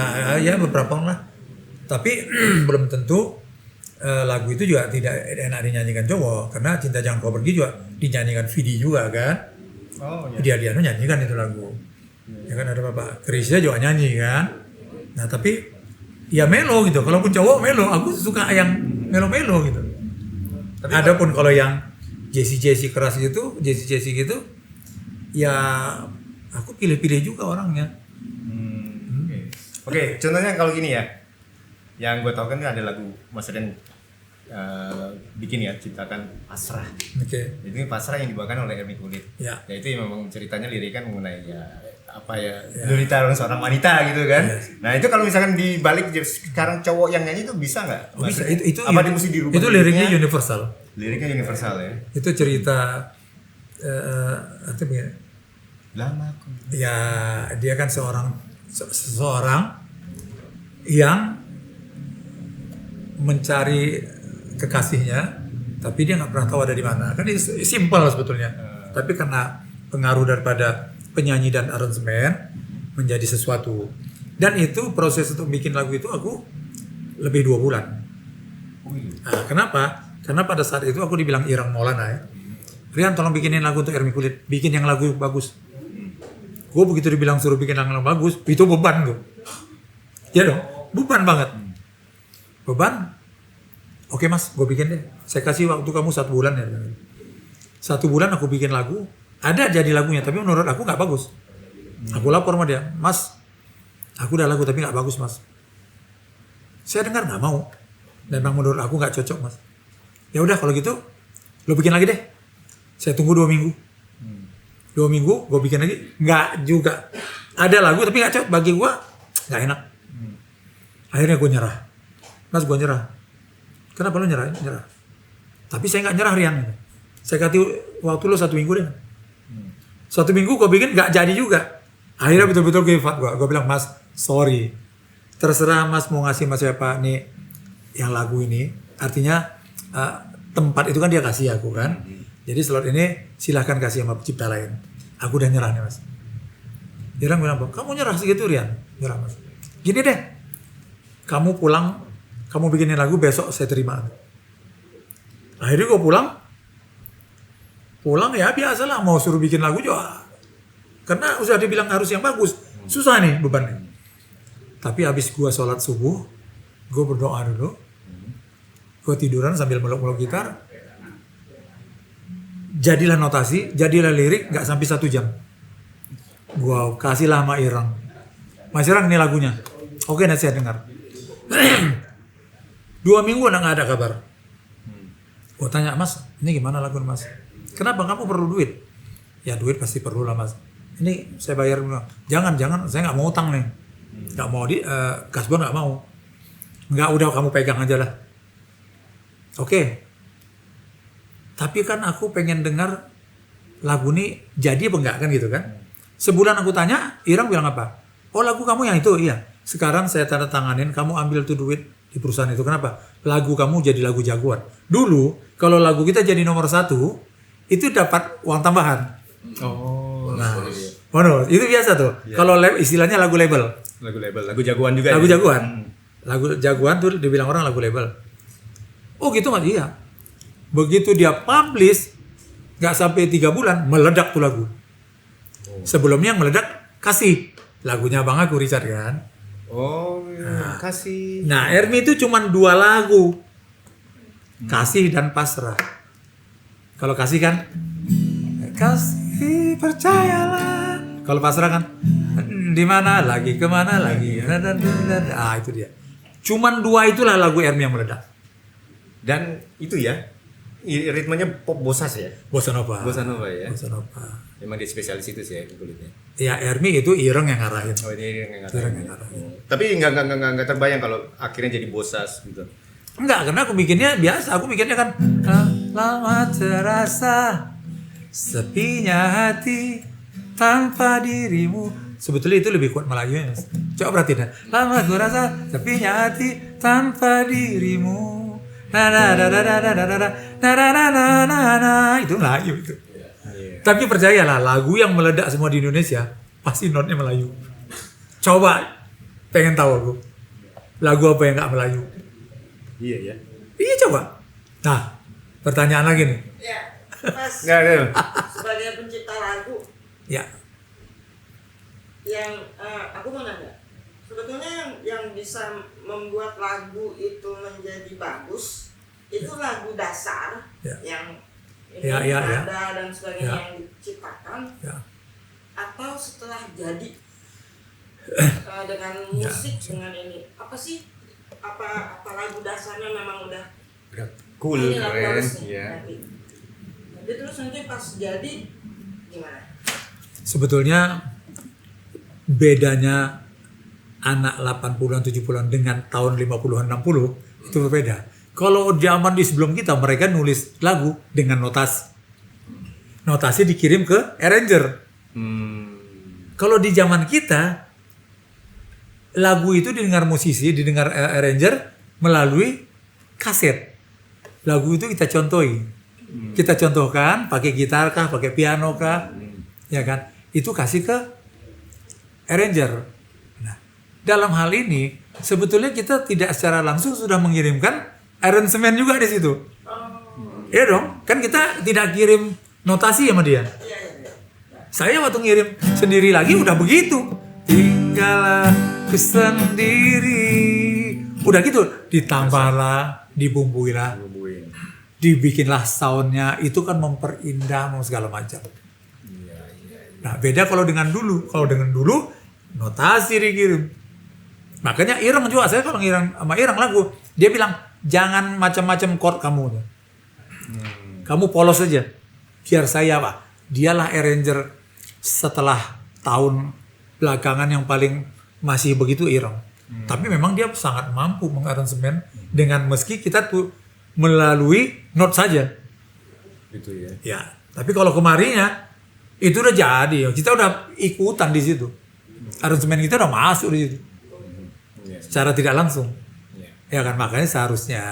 S1: ya beberapa lah. Tapi belum tentu lagu itu juga tidak enak dinyanyikan cowok. Karena Cinta Jangan Kau Pergi juga dinyanyikan Vidi juga kan.
S2: Oh iya.
S1: Dia nyanyikan itu lagu. Ya kan ada Bapak Krisya juga nyanyi kan. Nah tapi ya melo gitu. Kalaupun cowok melo, aku suka yang melo-melo gitu. Tapi adapun kalau yang Jesse keras gitu, Jesse gitu, ya aku pilih-pilih juga orangnya.
S2: Oke, contohnya kalau gini ya, yang gue tahu kan ada lagu Mas Ren bikin ya, ciptakan Pasrah.
S1: Oke.
S2: Jadi Pasrah yang dibawakan oleh Ermi Kulit.
S1: Ya.
S2: Ya itu memang ceritanya lirikan mengenai ya apa ya derita seorang wanita gitu kan.
S1: Yes.
S2: Nah itu kalau misalkan dibalik sekarang cowok yang nyanyi itu bisa nggak?
S1: Oh, bisa. Itu
S2: apa mesti dirubah?
S1: Itu liriknya universal.
S2: Liriknya universal ya.
S1: Itu cerita apa ya?
S2: Lama aku.
S1: Ya dia kan seseorang yang mencari kekasihnya, tapi dia nggak pernah tahu ada di mana. Kan ini simpel sebetulnya. Tapi karena pengaruh daripada penyanyi dan aransemen menjadi sesuatu. Dan itu proses untuk bikin lagu itu aku lebih 2 bulan. Nah, kenapa? Karena pada saat itu aku dibilang Irang Maulana ya. Rian tolong bikinin lagu untuk Ermi Kulit. Bikin yang lagu bagus. Gue begitu dibilang suruh bikin yang bagus, itu beban tuh. Ya dong, beban banget. Beban. Oke mas, gue bikin deh. Saya kasih waktu kamu 1 bulan ya. 1 bulan aku bikin lagu. Ada jadi lagunya, tapi menurut aku nggak bagus. Aku lapor sama dia, mas, aku udah lagu tapi nggak bagus mas. Saya dengar nggak mau. Dan memang menurut aku nggak cocok mas. Ya udah kalau gitu, lo bikin lagi deh. Saya tunggu 2 minggu. 2 minggu gue bikin lagi, nggak juga. Ada lagu tapi nggak cocok, bagi gue nggak enak. Akhirnya gue nyerah. Mas gue nyerah. Kenapa lo nyerah? Nyerah. Tapi saya nggak nyerah Rian. Saya kasih waktu lo 1 minggu deh. 1 minggu gue bikin nggak jadi juga. Akhirnya betul-betul gue fight gue bilang mas sorry. Terserah mas mau ngasih mas siapa nih yang lagu ini. Artinya tempat itu kan dia kasih aku kan. Jadi slot ini silahkan kasih sama pencipta lain. Aku udah nyerah nih mas. Rian bilang, kamu nyerah segitu Rian? Nyerah mas. Gini deh, kamu pulang, kamu bikinin lagu besok saya terima. Akhirnya gue pulang ya biasalah mau suruh bikin lagu juga. Karena udah dibilang harus yang bagus, susah nih bebannya. Tapi habis gue sholat subuh, gue berdoa dulu. Gue tiduran sambil meluk-meluk gitar. Jadilah notasi, jadilah lirik, nggak sampai 1 jam. Gua kasihlah sama Irang. Mas Irang ini lagunya. Oke, nanti saya dengar. 2 minggu nggak ada kabar. Gua tanya, mas, ini gimana lagu mas? Kenapa kamu perlu duit? Ya duit pasti perlu lah mas. Ini saya bayar. Jangan, saya nggak mau utang nih. Nggak mau kasbon nggak mau. Nggak, udah kamu pegang aja lah. Oke. Tapi kan aku pengen dengar lagu ini jadi apa enggak kan gitu kan. Sebulan aku tanya, Irang bilang apa? Oh lagu kamu yang itu, iya. Sekarang saya tanda tanganin, kamu ambil tuh duit di perusahaan itu. Kenapa? Lagu kamu jadi lagu jagoan. Dulu, kalau lagu kita jadi nomor 1, itu dapat uang tambahan.
S2: Oh.
S1: Nah, itu biasa tuh. Yeah. Kalau istilahnya lagu label.
S2: Lagu jagoan juga.
S1: Lagu jagoan. Lagu jagoan tuh dibilang orang lagu label. Oh gitu mas, iya. Begitu dia publish, nggak sampai 3 bulan, meledak tuh lagu. Sebelumnya yang meledak, Kasih. Lagunya Bang aku, Richard kan.
S2: Oh, nah, Kasih.
S1: Nah, Ermi itu cuma 2 lagu. Kasih dan Pasrah. Kalau Kasih kan, kasih percayalah. Kalau Pasrah kan, di mana lagi, kemana lagi. Ah, itu dia. Cuman 2 itulah lagu Ermi yang meledak.
S2: Dan itu ya, ritmenya pop bosas ya?
S1: Bossa Nova.
S2: Bossa Nova ya?
S1: Bossa Nova.
S2: Memang dia spesialis itu sih ya kulitnya.
S1: Ya Ermi itu Ireng yang ngarahin.
S2: Oh dia yang
S1: ngarahin.
S2: Tapi nggak terbayang kalau akhirnya jadi bosas gitu.
S1: Enggak, karena aku bikinnya biasa. Aku bikinnya kan lama terasa sepinya hati tanpa dirimu. Sebetulnya itu lebih kuat Melayunya. Coba perhatiin. Lama ku rasa sepinya hati tanpa dirimu. Itu Melayu itu. Tapi percayalah, lagu yang meledak semua di Indonesia pasti notnya Melayu. Coba, pengen tahu aku lagu apa yang nggak Melayu?
S2: Iya ya.
S1: Iya coba. Nah, pertanyaan lagi nih.
S4: Ya, Mas. Sebagai pencipta lagu.
S1: Ya.
S4: Yang aku mau nanya. Sebetulnya yang bisa membuat lagu itu menjadi bagus itu lagu dasar yang nada dan sebagainya yang diciptakan atau setelah jadi dengan musik dengan ini apa sih apa lagu dasarnya memang udah
S2: cool keren ya.
S4: Jadi terus nanti pas jadi gimana?
S1: Sebetulnya bedanya anak 80-an 70-an dengan tahun 50-an 60 itu berbeda. Kalau zaman di sebelum kita mereka nulis lagu dengan notasi. Notasi dikirim ke arranger. Kalau di zaman kita lagu itu didengar musisi, didengar arranger melalui kaset. Lagu itu kita contohi. Kita contohkan pakai gitar kah, pakai piano kah, ya kan? Itu kasih ke arranger. Dalam hal ini sebetulnya kita tidak secara langsung sudah mengirimkan aransemen juga di situ. Iya dong, kan kita tidak kirim notasi sama dia. Saya waktu ngirim sendiri lagi udah begitu. Tinggallah ku sendiri. Udah gitu, ditambahlah, dibumbuilah, dibikinlah soundnya, itu kan memperindah segala macam. Nah beda kalau dengan dulu. Kalau dengan dulu notasi dikirim. Makanya Ireng juga, saya kalau ngirim sama Ireng lagu, dia bilang jangan macam-macam chord kamu. Kamu polos aja. Biar saya apa? Dialah arranger setelah tahun belakangan yang paling masih begitu Ireng. Tapi memang dia sangat mampu mengaransemen dengan meski kita tuh melalui not saja.
S2: Gitu ya.
S1: Ya, tapi kalau kemarinnya itu udah jadi, kita udah ikutan di situ. Aransemen kita udah masuk di situ. Secara tidak langsung. Ya kan, makanya seharusnya,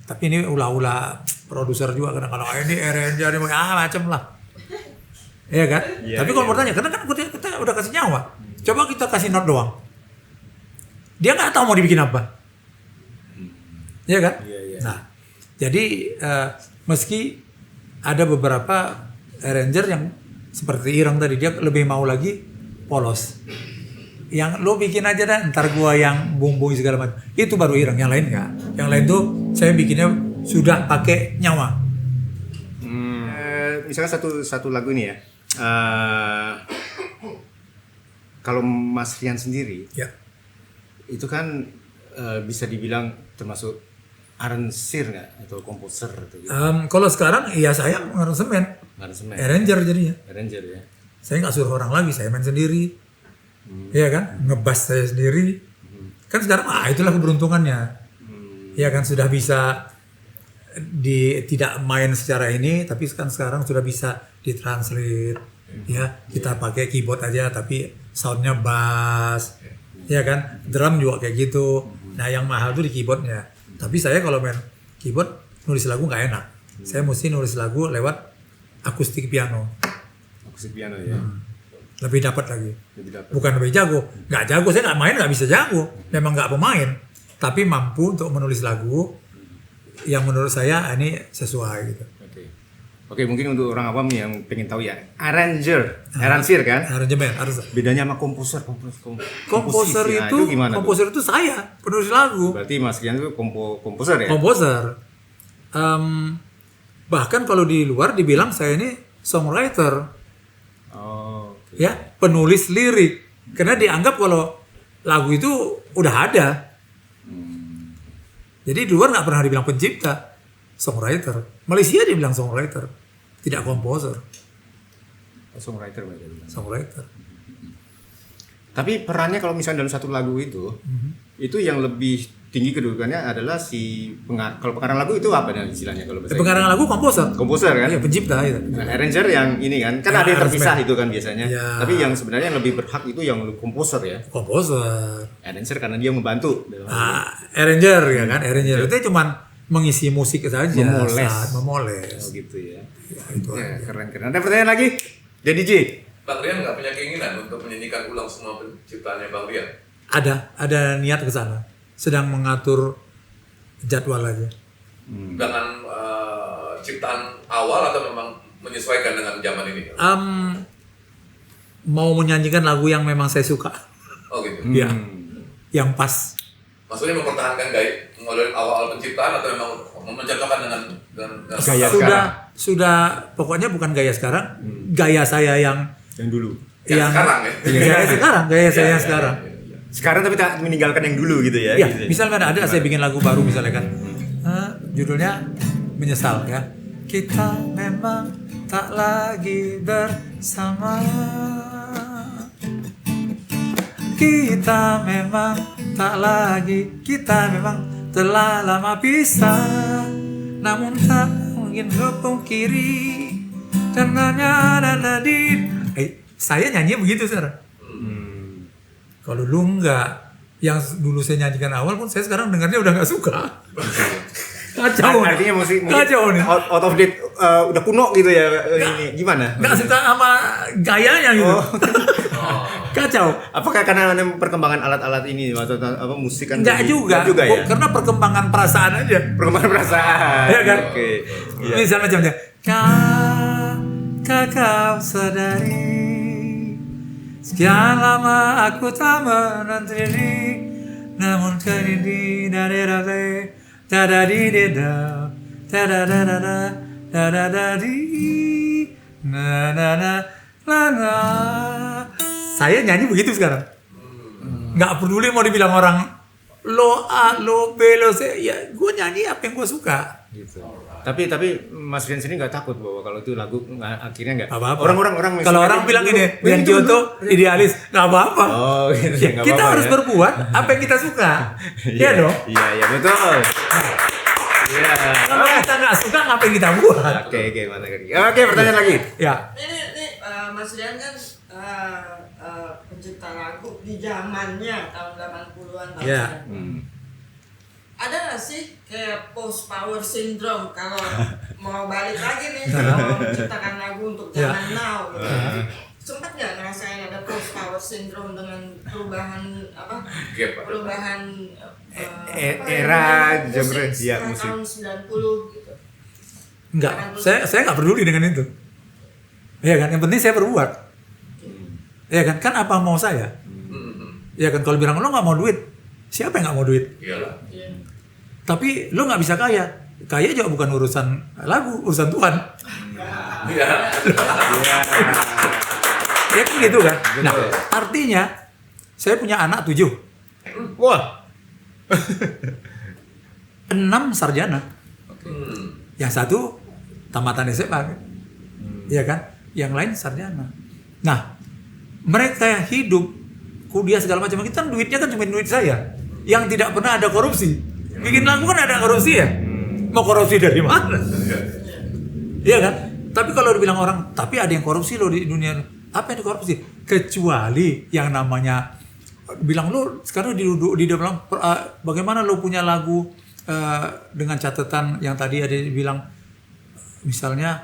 S1: tapi ini ulah-ulah produser juga kadang-kadang ini arranger ini macam lah. Iya kan? Tapi kalau bertanya, karena kan kita udah kasih nyawa. Coba kita kasih not doang. Dia nggak tahu mau dibikin apa. Iya kan? Nah, jadi meski ada beberapa arranger yang seperti Ireng tadi, dia lebih mau lagi polos. Yang lo bikin aja dah, ntar gua yang bumbu segala macam. Itu baru Ireng, yang lain enggak. Yang lain tuh saya bikinnya sudah pakai nyawa.
S2: Misalnya satu lagu ini ya. Kalau Mas Rian sendiri,
S1: Ya.
S2: itu kan bisa dibilang termasuk aransemen nggak atau komposer atau gitu?
S1: Kalau sekarang ya saya aransemen,
S2: Aransemen.
S1: arranger jadinya.
S2: Arranger ya.
S1: Saya nggak suruh orang lagi, saya main sendiri. Iya kan, ngebass saya sendiri. Kan sekarang itulah keberuntungannya. Ya kan, sudah bisa tidak main secara ini, tapi kan sekarang sudah bisa ditranslate. Ya, kita pakai keyboard aja tapi soundnya bass. Ya kan, drum juga kayak gitu. Nah yang mahal tuh di keyboardnya. Tapi saya kalau main keyboard nulis lagu nggak enak. Saya mesti nulis lagu lewat akustik piano.
S2: Akustik piano ya.
S1: Lebih dapat lagi.
S2: Lebih dapat.
S1: Bukan lebih jago. Nggak jago, saya nggak main nggak bisa jago. Memang nggak pemain. Tapi mampu untuk menulis lagu yang menurut saya ini sesuai gitu.
S2: Oke, mungkin untuk orang awam yang pengen tahu ya, arranger kan?
S1: Aransemen harus.
S2: Bedanya sama komposer,
S1: Komposer
S2: komposisi.
S1: itu,
S2: Nah, gimana tuh?
S1: komposer itu saya penulis lagu.
S2: Berarti Mas Rian itu komposer ya?
S1: Komposer. Bahkan kalau di luar dibilang saya ini songwriter.
S2: Oh, oke.
S1: Ya, penulis lirik. Karena dianggap kalau lagu itu udah ada. Jadi di luar nggak pernah dibilang pencipta, songwriter. Malaysia dibilang songwriter, tidak komposer,
S2: Songwriter berarti.
S1: songwriter.
S2: Tapi perannya kalau misalnya dalam satu lagu itu yang lebih tinggi kedudukannya adalah kalau pengarang lagu itu apa nih istilahnya kalau bahasa
S1: Pengarang lagu komposer.
S2: komposer kan?
S1: Iya, pencipta itu.
S2: Nah, arranger yang ini kan ada yang terpisah itu kan biasanya.
S1: Ya.
S2: Tapi yang sebenarnya yang lebih berhak itu yang komposer ya.
S1: Komposer.
S2: Arranger karena dia membantu dalam
S1: Arranger ya kan, arranger itu cuman mengisi musik saja,
S2: Memoles.
S1: memoles.
S2: Oh gitu ya.
S1: Ya, itu
S2: Ya,
S1: aja.
S2: keren. Ada pertanyaan lagi? Jadi J.
S3: Bang Rian nggak punya keinginan untuk menyanyikan ulang semua penciptaannya Bang Rian?
S1: Ada niat ke sana. Sedang mengatur jadwal aja.
S3: Dengan ciptaan awal atau memang menyesuaikan dengan zaman ini?
S1: Mau menyanyikan lagu yang memang saya suka.
S3: Oh gitu.
S1: Ya. Yang pas.
S3: Maksudnya mempertahankan gaya model awal penciptaan atau memang mencocokkan dengan
S2: Gaya
S1: sudah pokoknya bukan gaya sekarang, gaya saya yang
S2: dulu.
S3: yang sekarang ya?
S1: gaya saya yang sekarang.
S2: Sekarang tapi tak meninggalkan yang dulu gitu ya.
S1: Ya,
S2: Gitu.
S1: misalnya ada saya bikin lagu baru misalnya kan, judulnya Menyesal ya. Kita memang tak lagi bersama. Kita memang tak lagi, kita memang telah lama pisah. Namun tak mungkin kiri dan hanya ada di. Saya nyanyi begitu sekarang. Kalau dulu enggak, yang dulu saya nyanyikan awal pun saya sekarang dengarnya udah nggak suka. Kacau.
S2: Artinya musik
S1: Kacau nih.
S2: out of date, udah kuno gitu ya ini. Gimana?
S1: Nggak suka sama gayanya gitu. Kacau.
S2: Apakah karena perkembangan alat-alat ini atau apa musik kan?
S1: Enggak juga.
S2: ya.
S1: Karena perkembangan perasaan aja.
S2: Perkembangan perasaan.
S1: Iya kan?
S2: Oke. Iya.
S1: Misalnya macamnya kau sadari sekian lama aku tak menanti diri, namun kali ini dari tadadi deda tadadadada tadadadi na na na na na. Saya nyanyi begitu sekarang. Nggak peduli mau dibilang orang lo A, lo B, lo C, ya gue nyanyi apa yang gue suka.
S2: Gitu. Tapi Mas Rian sini nggak takut bahwa kalau itu lagu akhirnya nggak
S1: Apa-apa.
S2: orang
S1: Kalau orang bilang ini Rian Kyoto idealis, nggak apa-apa.
S2: Oh gitu.
S1: Ya,
S2: nggak
S1: kita
S2: apa-apa
S1: harus
S2: ya.
S1: berbuat apa yang kita suka. Iya dong.
S2: Iya betul. Iya.
S1: Kalau kita nggak suka, ngapain kita buat?
S2: Oke mana lagi? Oke pertanyaan lagi.
S1: Ya.
S4: Ini Mas Rian kan pencipta lagu di zamannya tahun 80-an.
S1: Iya.
S4: Ada nggak sih kayak post power syndrome kalau mau balik lagi nih mau menciptakan lagu untuk zaman now gitu. Sempat nggak ngerasain ada post power syndrome dengan perubahan apa? Perubahan
S2: era genre
S4: musik
S2: ya musik.
S4: tahun 90 gitu.
S1: Enggak, saya nggak peduli dengan itu. Iya kan, yang penting saya berbuat. Iya kan, apa mau saya? Iya kan, kalau bilang lo nggak mau duit, siapa yang nggak mau duit?
S3: Iyalah.
S4: Iya.
S1: Tapi lo nggak bisa kaya. Kaya juga bukan urusan lagu, urusan Tuhan.
S3: Iya.
S1: Ya kan gitu kan. Nah, artinya saya punya anak 7.
S2: Wah.
S1: 6 sarjana.
S3: Hmm.
S1: Yang satu tamatan SMA. Iya kan? Yang lain sarjana. Nah, mereka hidup kuliah segala macam, kita kan duitnya kan cuma duit saya. Yang tidak pernah ada korupsi. Bikin lagu kan ada korupsi ya. Mau korupsi dari mana? Iya kan? Tapi kalau dibilang orang, tapi ada yang korupsi loh di dunia. Apa yang dikorupsi? Kecuali yang namanya bilang lo sekarang di dalam bagaimana lo punya lagu dengan catatan yang tadi ada bilang misalnya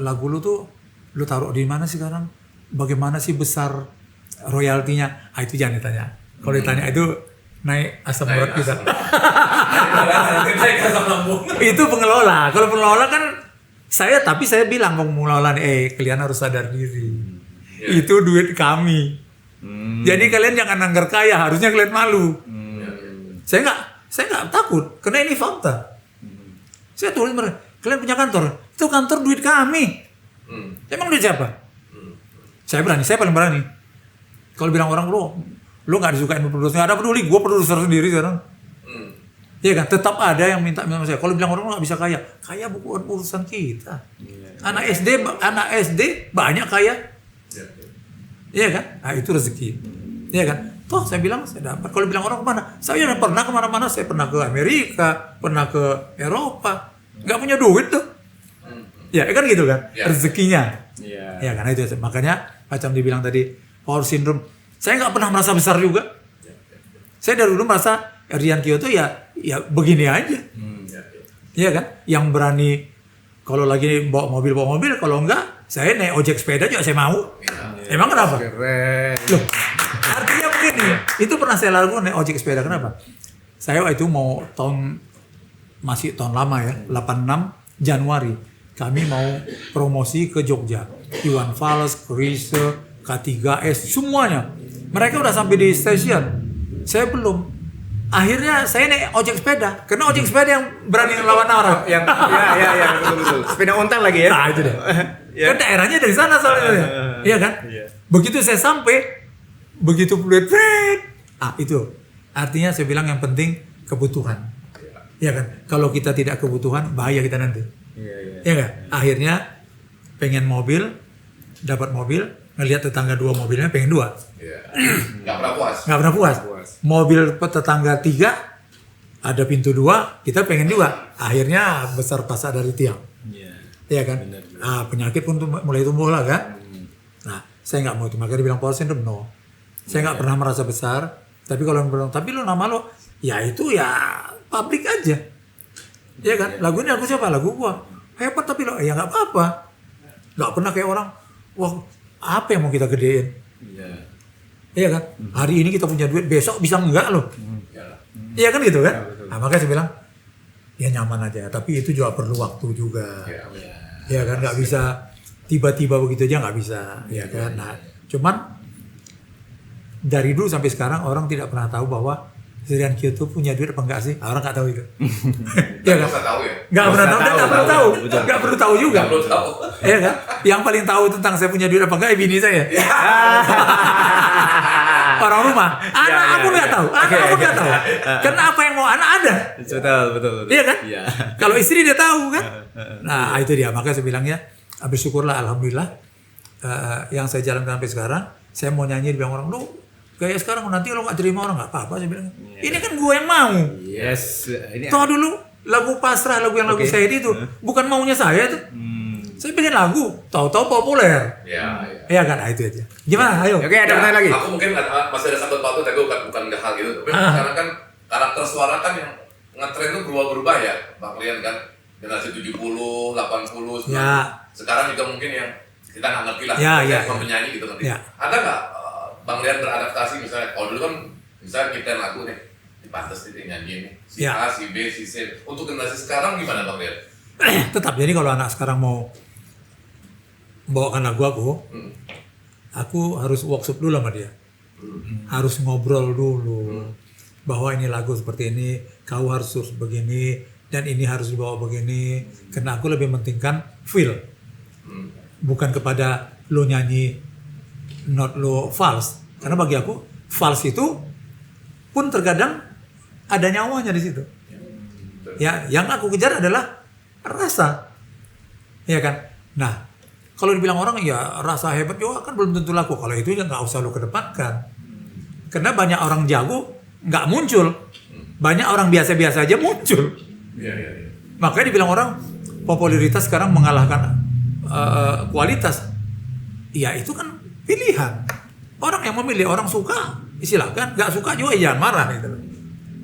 S1: lagu lo tuh lo taruh di mana sih sekarang? Bagaimana sih besar royaltinya? Ah itu jangan ditanya. Kalau ditanya itu naik asam urat kita. Itu pengelola. Kalau pengelola kan saya bilang pengelola kalian harus sadar diri. Itu duit kami. Jadi kalian jangan anggar kaya, harusnya kalian malu. Saya nggak takut karena ini fakta. Saya tulis kalian punya kantor, itu kantor duit kami. Emang duit siapa? Saya paling berani. Kalau bilang orang lo nggak disukain produser, nggak ada peduli, gue produser sendiri sekarang. Iya kan, tetap ada yang minta sama saya. Kalau bilang orang lo nggak bisa kaya bukan urusan kita. Anak SD banyak kaya. Iya kan, nah itu rezeki. Iya kan, toh saya bilang saya dapat. Kalau bilang orang kemana, saya udah pernah kemana-mana. Saya pernah ke Amerika, pernah ke Eropa, nggak punya duit tuh. Ya kan gitu kan, rezekinya. Ya karena itu makanya macam dibilang tadi power syndrome. Saya nggak pernah merasa besar juga. Saya dari dulu merasa Rian Kyoto ya begini aja. Iya kan? Yang berani kalau lagi bawa mobil, kalau enggak saya naik ojek sepeda juga saya mau. Emang kenapa?
S2: Keren.
S1: Loh, artinya begini. Itu pernah saya lakukan naik ojek sepeda. Kenapa? Saya waktu itu mau masih tahun lama ya, 86 Januari. Kami mau promosi ke Jogja. Iwan Fals, Chrisye, K3S, semuanya. Mereka udah sampai di stasiun. Saya belum. Akhirnya saya naik ojek sepeda. Karena ojek sepeda yang berani lawan orang.
S2: Yang ya betul. Sepeda ontel lagi ya.
S1: Nah itu deh. Kan daerahnya dari sana soalnya. Iya kan? Begitu saya sampai, begitu fluid, itu. Artinya saya bilang yang penting kebutuhan. Iya kan? Kalau kita tidak kebutuhan, bahaya kita nanti. Iya kan? Akhirnya pengen mobil, dapat mobil, ngelihat tetangga 2 mobilnya pengen 2.
S3: Iya. Nggak pernah puas.
S1: Mobil tetangga 3 ada pintu 2, kita pengen 2. Akhirnya besar pasak dari tiang. Iya kan? Penyakit pun mulai tumbuh lah kan? Nah, saya nggak mau itu. Makanya dibilang power syndrome, no. Saya nggak pernah merasa besar. Tapi kalau yang bilang, tapi lo nama lo, ya itu ya publik aja. Iya kan? Lagu ini lagu siapa? Lagu gua. Hebat tapi lo, ya nggak apa-apa. Nggak pernah kayak orang, wah apa yang mau kita gedein?
S3: Iya.
S1: Iya kan? Hari ini kita punya duit, besok bisa enggak loh.
S3: Iyalah.
S1: Iya kan gitu kan?
S2: Ya, betul.
S1: Nah, makanya saya bilang ya nyaman aja, tapi itu juga perlu waktu juga.
S3: Iya.
S1: Ya kan, nggak bisa tiba-tiba begitu aja, nggak bisa, ya kan. Nah, cuman dari dulu sampai sekarang orang tidak pernah tahu bahwa Srian Kyoto punya duit apa enggak sih? Orang nggak tahu itu. Ya
S3: Nggak
S1: kan?
S3: usah tahu ya.
S1: Nggak pernah tahu, dan nggak perlu tahu, nggak perlu tahu juga.
S3: Nggak perlu tahu.
S1: Iya kan? Yang paling tahu tentang saya punya duit apa enggak ya bini saya. Orang rumah, anak aku nggak tahu, anak aku nggak tahu. Karena apa yang mau anak ada.
S2: Betul.
S1: Iya kan?
S2: Iya.
S1: Kalau istri dia tahu kan? Nah itu dia, makanya saya bilangnya bersyukurlah alhamdulillah yang saya jalankan sampai sekarang. Saya mau nyanyi dibilang orang, lu kayak sekarang nanti lo nggak terima orang nggak apa-apa, saya bilang. Ini kan gue yang mau.
S2: Yes. Ini
S1: Toh dulu lagu pasrah, lagu saya itu bukan maunya saya tuh. Saya bikin lagu, tahu-tahu populer.
S3: Iya.
S1: Iya kan? Nah, itu aja. Gimana? Ayo.
S2: Oke, ada pertanyaan lagi.
S3: Aku mungkin masih ada satu paut, tapi bukan hal gitu. Tapi sekarang kan karakter suara kan yang ngetren itu berubah-berubah ya, Bang Rian kan. Generasi 70, 80, 90.
S1: Ya.
S3: Sekarang juga mungkin yang kita nggak ngerti lah.
S1: Ya.
S3: Sama penyanyi gitu ngerti.
S1: Ya.
S3: Ada nggak Bang Rian beradaptasi misalnya? Kalau dulu kan misalnya kita lagu nih, dipantes nih nyanyi nih. Si
S1: Ya.
S3: A, si B, si C. Untuk generasi sekarang gimana Bang Rian?
S1: Tetap, jadi kalau anak sekarang mau bawakan lagu aku harus workshop dulu sama dia. Harus ngobrol dulu bahwa ini lagu seperti ini, kau harus begini, dan ini harus dibawa begini. Karena aku lebih mementingkan feel, bukan kepada lo nyanyi not lo false. Karena bagi aku false itu pun terkadang ada nyawanya di situ. Ya, yang aku kejar adalah rasa, ya kan. Nah, kalau dibilang orang ya rasa hebat juga kan belum tentu laku. Kalau itu ya nggak usah lo kedepankan. Karena banyak orang jago nggak muncul, banyak orang biasa-biasa aja muncul.
S3: Iya.
S1: Makanya dibilang orang popularitas sekarang mengalahkan kualitas. Ya itu kan pilihan. Orang yang memilih, orang suka silakan, nggak suka juga jangan marah gitu.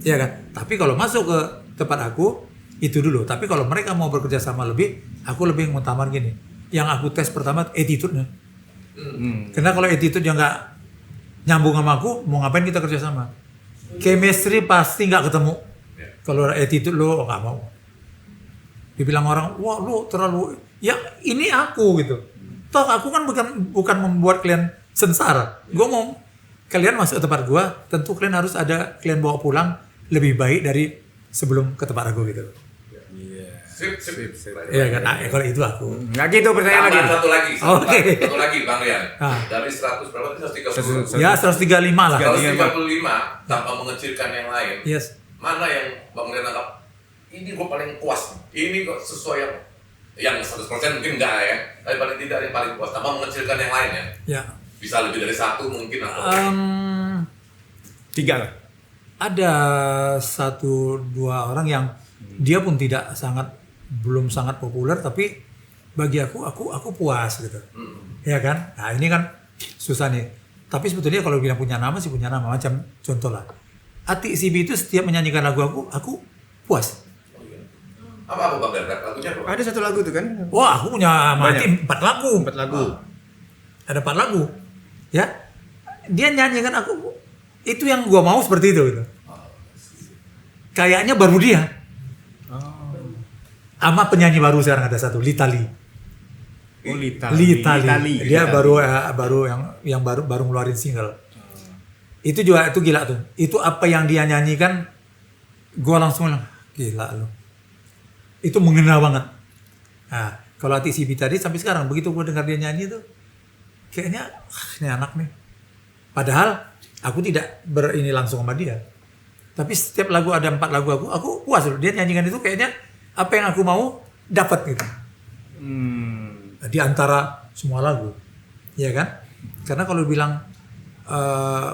S1: Ya kan. Tapi kalau masuk ke tempat aku itu dulu. Tapi kalau mereka mau bekerja sama lebih, aku lebih mengutamakan gini. Yang aku tes pertama attitude-nya. Karena kalau attitude yang nggak nyambung sama aku, mau ngapain kita kerja sama? Chemistry pasti nggak ketemu. Kalau attitude lo nggak mau. Dibilang orang, wah lo terlalu, ya ini aku gitu. Toh aku kan bukan membuat kalian sengsara. Gue mau kalian masuk ke tempat gue, tentu kalian harus ada kalian bawa pulang lebih baik dari sebelum ke tempat aku gitu.
S3: Sip.
S1: Iya kan, nah, kalau itu aku.
S2: Nggak gitu pertanyaan lagi.
S3: Tambahan satu lagi.
S1: Oke.
S3: Satu lagi Bang Rian.
S1: Ah.
S3: Dari 100 berapa? 130.
S1: Ya 135 lah.
S3: 135 tanpa mengecilkan yang lain.
S1: Yes.
S3: Mana yang Bang Rian anggap ini gue paling puas. Ini kok sesuai yang 100% mungkin enggak ya. Tapi paling tidak yang paling puas tanpa mengecilkan yang lain ya.
S1: Ya.
S3: Bisa lebih dari satu mungkin atau
S2: 3 lah.
S1: Ada 1-2 orang yang dia pun tidak belum sangat populer, tapi bagi aku puas gitu. Ya kan? Nah ini kan susah nih. Tapi sebetulnya kalau bilang punya nama sih punya nama. Macam contoh lah. Ati Sibi itu setiap menyanyikan lagu aku puas.
S3: apa Bang Rian? Lagunya apa?
S2: Ada satu lagu tuh kan?
S1: Wah aku punya Mati 4 lagu.
S2: 4 lagu.
S1: Ada 4 lagu. Ya. Dia nyanyikan aku. Itu yang gua mau seperti itu gitu. Kayaknya baru dia. Sama penyanyi baru sekarang ada satu, Litali.
S2: Oh,
S1: Litali. Dia baru yang baru ngeluarin single. Itu juga itu gila tuh. Itu apa yang dia nyanyikan, gua langsung bilang, gila lo. Itu mengena banget. Nah, kalau Ati Sibi tadi sampai sekarang begitu gua dengar dia nyanyi tuh, kayaknya ini anak nih. Padahal aku tidak ini langsung sama dia. Tapi setiap lagu ada 4 lagu aku puas loh. Dia nyanyikan itu kayaknya apa yang aku mau dapat gitu. Di antara semua lagu. Ya kan? Karena kalau bilang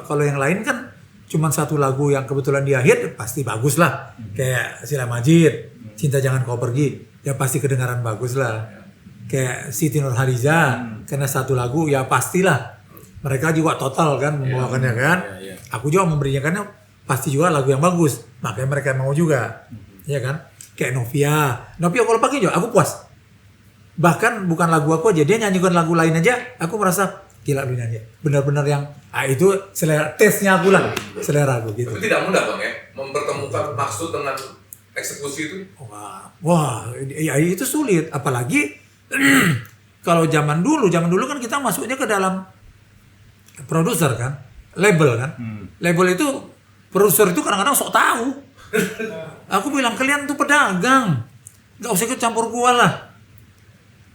S1: kalau yang lain kan cuma satu lagu yang kebetulan dia hit pasti bagus lah. Kayak Sila Majid, Cinta Jangan Kau Pergi, ya pasti kedengaran bagus lah. Kayak Siti Nurhaliza, karena satu lagu ya pastilah. Mereka juga total kan membawakannya kan. Aku juga memberikannya pasti juga lagu yang bagus. Makanya mereka mau juga. Ya kan? Kayak Novia kalau pakai juga aku puas. Bahkan bukan lagu aku aja, dia nyanyikan lagu lain aja aku merasa gila lu nyanyi. Benar-benar yang itu selera tesnya aku lah, selera aku gitu.
S3: Tapi tidak mudah Bang ya, mempertemukan maksud dengan eksekusi itu.
S1: Wah, ya itu sulit. Apalagi kalau zaman dulu kan kita masuknya ke dalam produser kan, label kan. Label itu produser itu kadang-kadang sok tahu. Aku bilang kalian tuh pedagang, nggak usah ikut campur gua lah.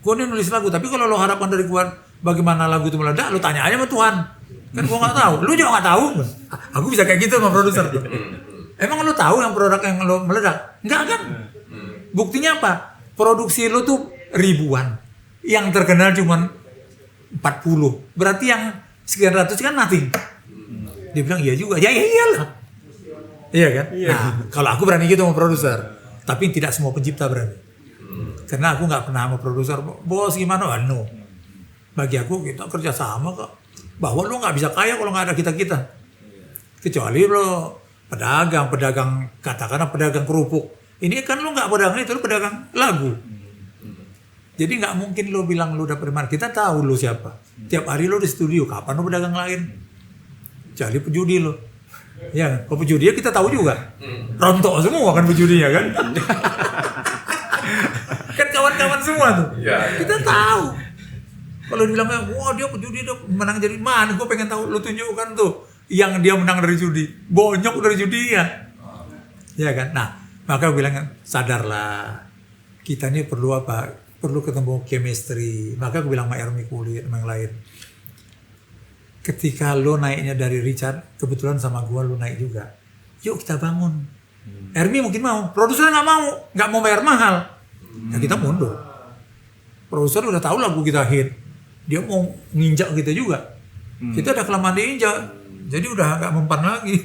S1: Gua ini nulis lagu, tapi kalau lo harapkan dari gua bagaimana lagu itu meledak, lo tanya aja sama Tuhan. Kan gua nggak tahu, lu juga nggak tahu. Aku bisa kayak gitu sama produser. Emang lo tahu yang produk yang lo meledak? Enggak kan? Buktinya apa? Produksi lo tuh ribuan, yang terkenal cuma 40. Berarti yang sekian ratus kan nothing. Dia bilang iya juga, ya iyalah. Iya kan? Nah, kalau aku berani gitu sama produser, tapi tidak semua pencipta berani. Karena aku nggak pernah sama produser, bos gimana? No. Bagi aku kita kerja sama kok. Bahwa lo nggak bisa kaya kalau nggak ada kita-kita. Kecuali lo pedagang katakanlah pedagang kerupuk. Ini kan lo nggak pedagang itu, lo pedagang lagu. Jadi nggak mungkin lo bilang lo dapet mana. Kita tahu lo siapa. Tiap hari lo di studio, kapan lo pedagang lain? Jadi pejudi lo. Ya, kalau pejudi ya kita tahu juga. Rontok semua kan pejudinya kan. Kan kawan-kawan semua tuh.
S3: Ya.
S1: Kita tahu. Kalau dibilang, wah dia pejudi dia menang jadi mana? Gue pengen tahu, lo tunjukkan tuh yang dia menang dari judi. Bonyok dari judi ya. Ya kan? Nah, maka gue bilang sadarlah. Kita ini perlu apa? Perlu ketemu chemistry. Maka gue bilang sama Ermi Kulit sama yang lain. Ketika lo naiknya dari Richard, kebetulan sama gue lo naik juga. Yuk kita bangun. Ermi mungkin mau, produsernya nggak mau bayar mahal. Ya kita mundur. Produser udah tahu lagu kita hit, dia mau nginjak kita juga. Kita udah kelamaan diinjak, jadi udah nggak mempan lagi.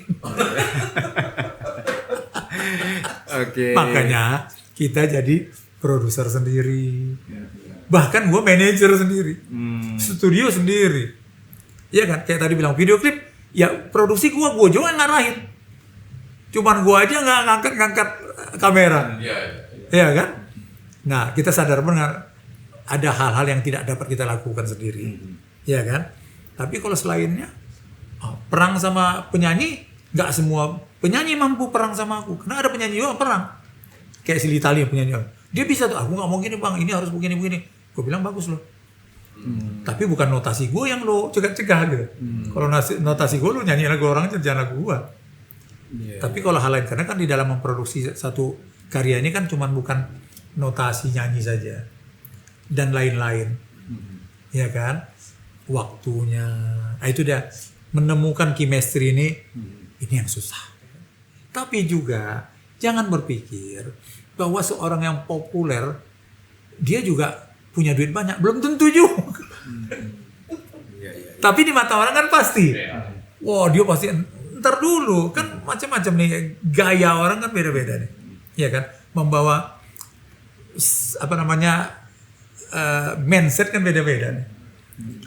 S2: Oke.
S1: Makanya kita jadi produser sendiri. Bahkan gue manajer sendiri, studio sendiri. Iya kan, kayak tadi bilang video klip, ya produksi gue juga yang ngarahin. Cuman gue aja nggak ngangkat kamera. Iya kan? Nah, kita sadar benar ada hal-hal yang tidak dapat kita lakukan sendiri. Ya kan? Tapi kalau selainnya perang sama penyanyi, nggak semua penyanyi mampu perang sama aku. Karena ada penyanyi juga perang. Kayak si Litali yang penyanyi. Dia bisa tuh, aku nggak mau gini bang, ini harus begini. Gue bilang bagus loh. Tapi bukan notasi gue yang lo cegah-cegah gitu. Kalau notasi gue lo nyanyi lagu orang, jangan lagu gue. Tapi kalau hal lain, karena kan di dalam memproduksi satu karya ini kan cuman bukan notasi nyanyi saja dan lain-lain, ya kan, waktunya, itu dia menemukan chemistry ini yang susah. Tapi juga jangan berpikir bahwa seorang yang populer dia juga punya duit banyak, belum tentu juga. Tapi di mata orang kan pasti, wah dia pasti. Ntar dulu kan macam-macam nih, gaya orang kan beda-beda nih, ya kan, membawa mindset kan beda-beda nih.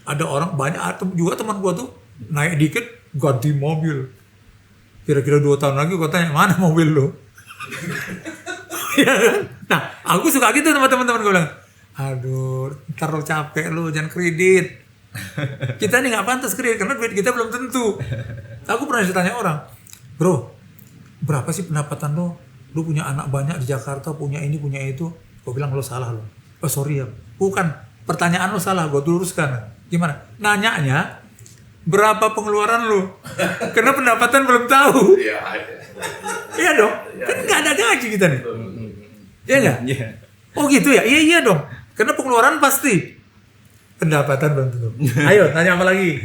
S1: Ada orang banyak juga teman gua tuh naik dikit ganti mobil. Kira-kira 2 tahun lagi gua tanya mana mobil lo? Ya kan? Nah, aku suka gitu sama teman-teman gua bilang, aduh, ntar lo capek lo, jangan kredit. Kita nih nggak pantas kredit karena duit kita belum tentu. Aku pernah ditanya orang, bro, berapa sih pendapatan lo? Lo punya anak banyak di Jakarta, punya ini, punya itu. Gue bilang lo salah lo. Oh sorry ya, bukan. Pertanyaan lo salah, gue luruskan. Gimana? Nanyanya berapa pengeluaran lo? Karena pendapatan belum tahu. Iya dong. Kan nggak ada gaji kita nih. Iya nggak? Oh gitu ya? Iya dong. Karena pengeluaran pasti. Pendapatan belum tentu. Ayo, tanya apa lagi?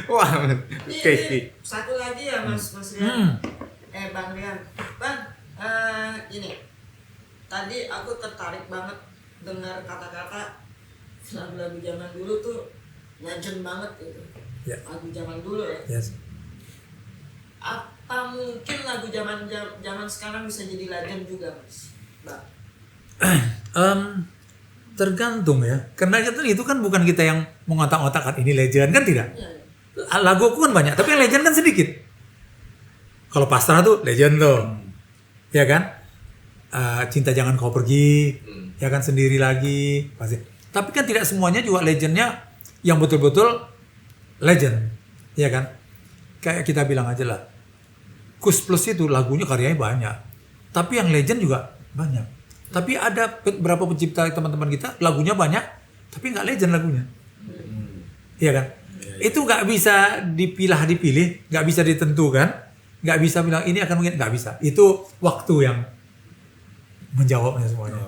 S2: Wah,
S4: Ini satu lagi ya Mas Rian. Bang Rian. Bang, ini. Tadi aku tertarik banget dengar kata-kata lagu-lagu zaman dulu tuh legend banget gitu.
S1: Ya.
S4: Lagu zaman dulu ya.
S1: Yes.
S4: Apa mungkin lagu zaman sekarang bisa jadi legend juga, Mas? Bang.
S1: Tergantung ya, karena itu kan bukan kita yang mengotak-otakkan ini legend kan, tidak. Lagu aku kan banyak, tapi yang legend kan sedikit. Kalau pasrah tuh legend tuh, ya kan. Cinta jangan kau pergi, ya kan, sendiri lagi pasti. Tapi kan tidak semuanya juga legendnya yang betul-betul legend, ya kan? Kayak kita bilang aja lah, Kus Plus itu lagunya karyanya banyak, tapi yang legend juga banyak. Tapi ada beberapa pencipta teman-teman kita lagunya banyak, tapi nggak legend lagunya, ya kan? Itu nggak bisa dipilih, nggak bisa ditentukan, nggak bisa bilang ini akan mungkin, nggak bisa. Itu waktu yang menjawabnya semuanya.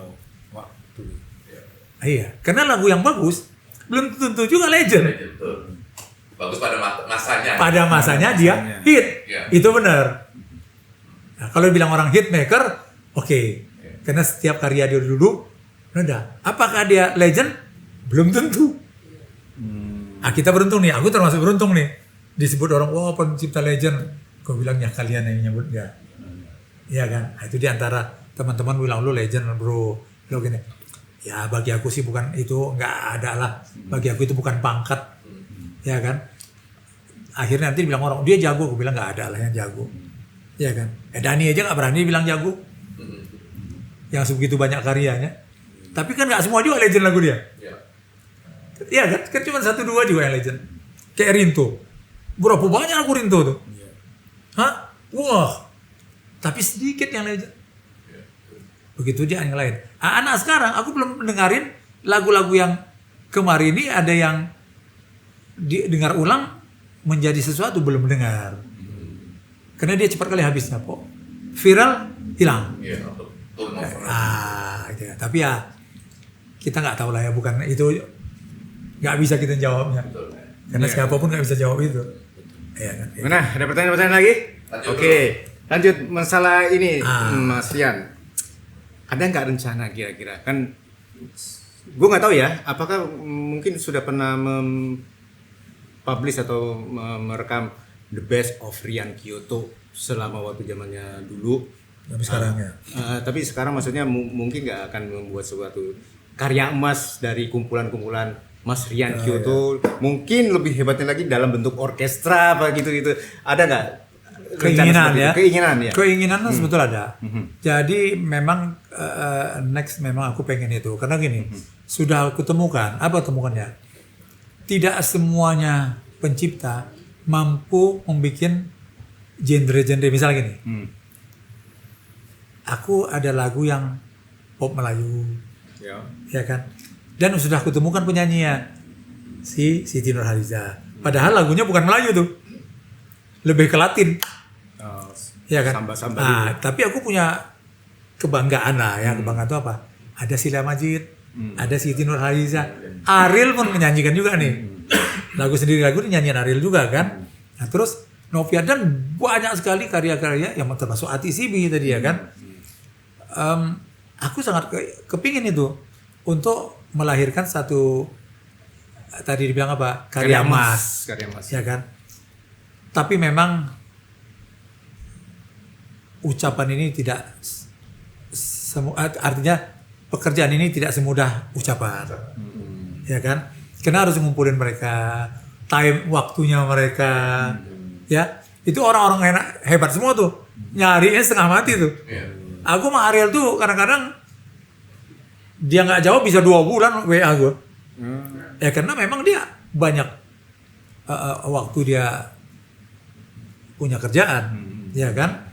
S5: Waktu.
S1: Iya, karena lagu yang bagus belum tentu juga legend.
S3: Betul. Bagus pada masanya.
S1: Pada masanya dia
S5: masanya.
S1: hit,
S3: Iya.
S1: itu benar. Nah, kalau bilang orang hit maker, oke, karena setiap karya dia dulu, udah. Apakah dia legend? Belum tentu. Nah, kita beruntung nih, aku termasuk beruntung nih. Disebut orang, wah pencipta legend. Gue bilang ya kalian yang nyebut enggak. Iya kan? Nah, itu diantara teman-teman bilang lu legend bro. Lo gini. Ya bagi aku sih bukan itu, nggak ada lah. Bagi aku itu bukan pangkat. Ya kan? Akhirnya nanti bilang orang, dia jago. Gue bilang nggak ada lah yang jago. Ya kan? Dani aja nggak berani bilang jago. Yang sebegitu banyak karyanya. Tapi kan nggak semua juga legend lagu dia.
S3: Ya.
S1: Iya kan? Kan cuma 1-2 juga yang legend. Kayak Rinto. Berapa banyak lagu Rinto tuh? Hah? Wah. Tapi sedikit yang legend. Begitu dia yang lain. Anak sekarang aku belum dengerin lagu-lagu yang kemarin ini ada yang dengar ulang menjadi sesuatu belum dengar. Karena dia cepat kali habisnya kok. Viral hilang.
S3: Iya, turnover.
S1: Gitu ya. Tapi ya kita nggak tahu lah ya, bukan itu nggak bisa kita jawabnya.
S3: Betul.
S1: Karena siapapun nggak bisa jawab itu. Iya kan?
S2: Mana? Ada pertanyaan-pertanyaan lagi?
S3: Lanjut
S2: Oke, lanjut masalah ini,
S1: Ah.
S2: Mas Rian. Ada nggak rencana kira-kira? Kan, gue nggak tahu ya. Apakah mungkin sudah pernah publish atau merekam The Best of Rian Kyoto selama waktu zamannya dulu?
S1: Tapi sekarang ya.
S2: Tapi sekarang maksudnya mungkin nggak akan membuat suatu karya emas dari kumpulan-kumpulan Mas Rian Kyoto. Mungkin lebih hebatnya lagi dalam bentuk orkestra apa gitu-gitu. Ada nggak
S1: Keinginan ya.
S2: Keinginan ya.
S1: Keinginan sebetulnya ada. Jadi memang next memang aku pengen itu. Karena gini, sudah aku temukan. Apa temukannya? Tidak semuanya pencipta mampu membuat genre-genre. Misalnya gini. Aku ada lagu yang pop Melayu. Ya kan? Dan sudah aku temukan penyanyinya. Si Siti Nurhaliza. Padahal lagunya bukan Melayu tuh. Lebih ke Latin. Ya kan?
S2: Samba-samba
S1: Nah, tapi aku punya kebanggaan lah ya. Kebanggaan itu apa? Ada Sheila Majid, ada Siti Nurhaliza, Ariel pun menyanyikan juga nih. Lagu sendiri lagu ini nyanyian Ariel juga kan. Nah, terus Novia dan banyak sekali karya-karya yang termasuk Ati Sibi tadi ya kan. Aku sangat kepingin itu untuk melahirkan satu tadi dibilang apa? Karya emas.
S2: Karya emas.
S1: Ya kan? Tapi memang ucapan ini tidak artinya pekerjaan ini tidak semudah ucapan. Ya kan? Karena harus ngumpulin mereka, time waktunya mereka. Ya, itu orang-orang hebat semua tuh. Nyarinya setengah mati tuh. Aku sama Ariel tuh kadang-kadang dia nggak jawab bisa 2 bulan WA gue. Ya karena memang dia banyak waktu dia punya kerjaan, ya kan?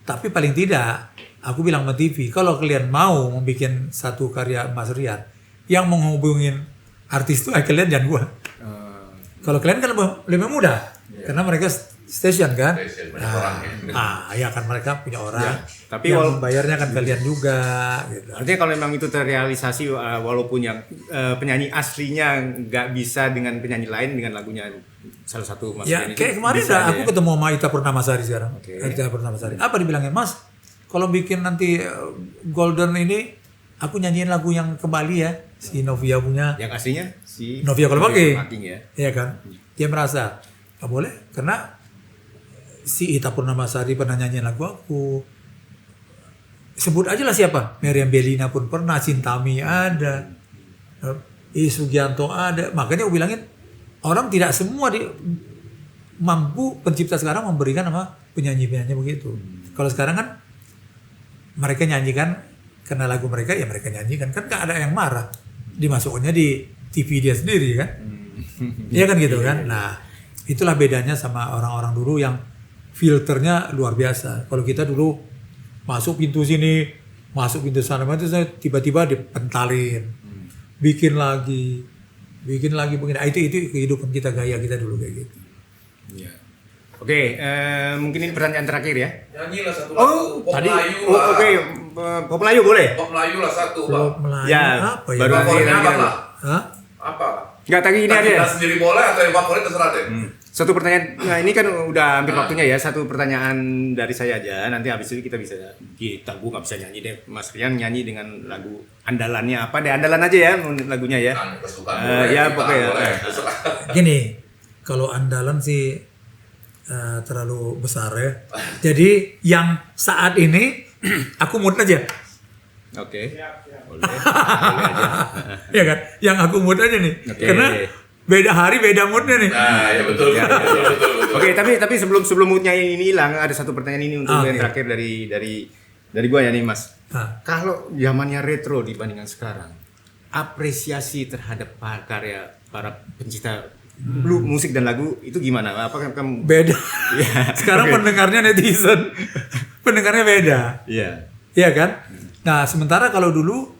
S1: Tapi paling tidak, aku bilang sama TV, kalau kalian mau membuat satu karya Mas Rian, yang menghubungin artis itu kalian jangan gua. Kalau kalian kan lebih mudah, karena mereka station kan.
S3: Station, banyak orang ya.
S1: Ya kan mereka punya orang.
S2: Ya, tapi
S1: yang bayarnya kan kalian juga. Gitu.
S2: Artinya kalau memang itu terrealisasi, walaupun yang penyanyi aslinya nggak bisa dengan penyanyi lain dengan lagunya salah satu Mas
S1: Ya
S2: Rian itu
S1: kayak kemarin
S2: bisa aja
S1: aku
S2: ya.
S1: ketemu sama Ita Purnamasari sekarang.
S2: Oke.
S1: Ita Purnamasari. Apa dibilangin Mas? Kalau bikin nanti Golden ini, aku nyanyiin lagu yang kembali ya, si Novia punya.
S2: Yang aslinya si
S1: Novia kalau pakai.
S2: ya.
S1: Iya kan? Dia merasa nggak boleh karena si Ita Purnamasari pernah nyanyiin lagu aku. Sebut aja lah siapa? Meriam Bellina pun pernah, Cintami ada, Sugianto ada. Makanya aku bilangin orang tidak semua mampu pencipta sekarang memberikan sama penyanyi-penyanyi begitu. Kalau sekarang kan mereka nyanyikan karena lagu mereka ya mereka nyanyikan kan gak ada yang marah. Dimasukkannya di TV dia sendiri kan. Iya kan gitu kan. Nah, itulah bedanya sama orang-orang dulu yang filternya luar biasa. Kalau kita dulu masuk pintu sini, masuk pintu sana, itu saya tiba-tiba dipentalin, bikin lagi begini. Itu kehidupan kita, gaya kita dulu kayak gitu.
S2: Iya. Oke, mungkin ini pertanyaan terakhir ya.
S3: Nyanyi lah satu
S2: Oh,
S3: lagu. Pop
S2: tadi.
S3: Melayu
S2: Oh,
S3: lah.
S2: oke. Pop Melayu boleh?
S3: Pop Melayu lah satu, Bang.
S1: Kalau Melayu
S2: Ya,
S1: apa ya?
S2: baru nanti
S3: Favoritnya apa,
S2: nanti.
S3: Bang?
S1: Hah?
S3: Apa?
S2: Enggak, tadi ini
S3: Kita
S2: aja.
S3: sendiri boleh atau yang favorit terserah deh.
S2: Satu pertanyaan. Nah, ini kan udah hampir waktunya ya. Satu pertanyaan dari saya aja. Nanti habis itu kita gua nggak bisa nyanyi deh. Mas Rian nyanyi dengan lagu andalannya apa deh? Andalan aja ya lagunya ya.
S3: Kan, kesukaan
S2: Ya,
S3: kita
S2: pokoknya.
S3: boleh, terserah.
S1: Gini, kalau andalan sih terlalu besar ya. Jadi yang saat ini aku mood aja.
S2: Oke. Boleh. Boleh aja.
S1: Ya kan? Yang aku mood aja nih.
S2: Oke.
S1: Karena beda hari beda moodnya nih.
S3: Nah, ya betul.
S2: Ya, ya, ya.
S3: betul.
S2: Oke, tapi sebelum moodnya ini hilang, ada satu pertanyaan ini untuk
S1: Oke.
S2: yang terakhir dari gua ya nih, Mas.
S1: Nah,
S2: Kalau zamannya retro dibandingkan sekarang, apresiasi terhadap karya para pencipta musik dan lagu itu gimana? Apakah kamu
S1: beda.
S2: Iya.
S1: Sekarang
S2: Oke.
S1: pendengarnya netizen. Pendengarnya beda.
S2: Iya.
S1: Iya kan? Nah, sementara kalau dulu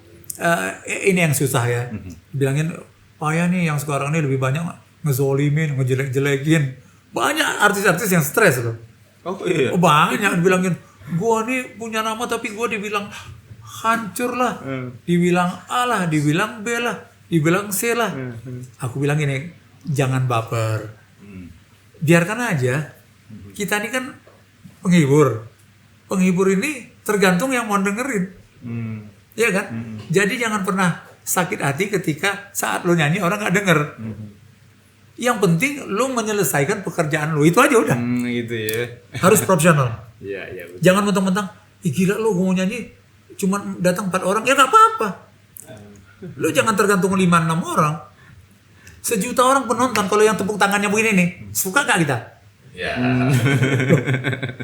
S1: ini yang susah ya. Bilangin payah nih yang sekarang ini lebih banyak ngezolimin, ngejelek-jelekin. Banyak artis-artis yang stres loh.
S2: Oh iya.
S1: Oh, banyak dibilangin gua nih punya nama tapi gua dibilang hancur lah. Dibilang A lah, dibilang B lah, dibilang C lah. Aku bilang gini, jangan baper. Biarkan aja. Kita ini kan penghibur. Penghibur ini tergantung yang mau dengerin. Iya kan? Jadi jangan pernah sakit hati ketika saat lo nyanyi orang nggak denger. Yang penting lo menyelesaikan pekerjaan lo, itu aja udah.
S2: Gitu ya.
S1: Harus profesional.
S2: Iya, iya betul.
S1: Jangan mentang-mentang, ih gila lo mau nyanyi cuman datang 4 orang, ya nggak apa-apa. Lo jangan tergantung 5-6 orang. 1 juta orang penonton, kalau yang tepuk tangannya begini nih, suka gak kita?
S3: Ya.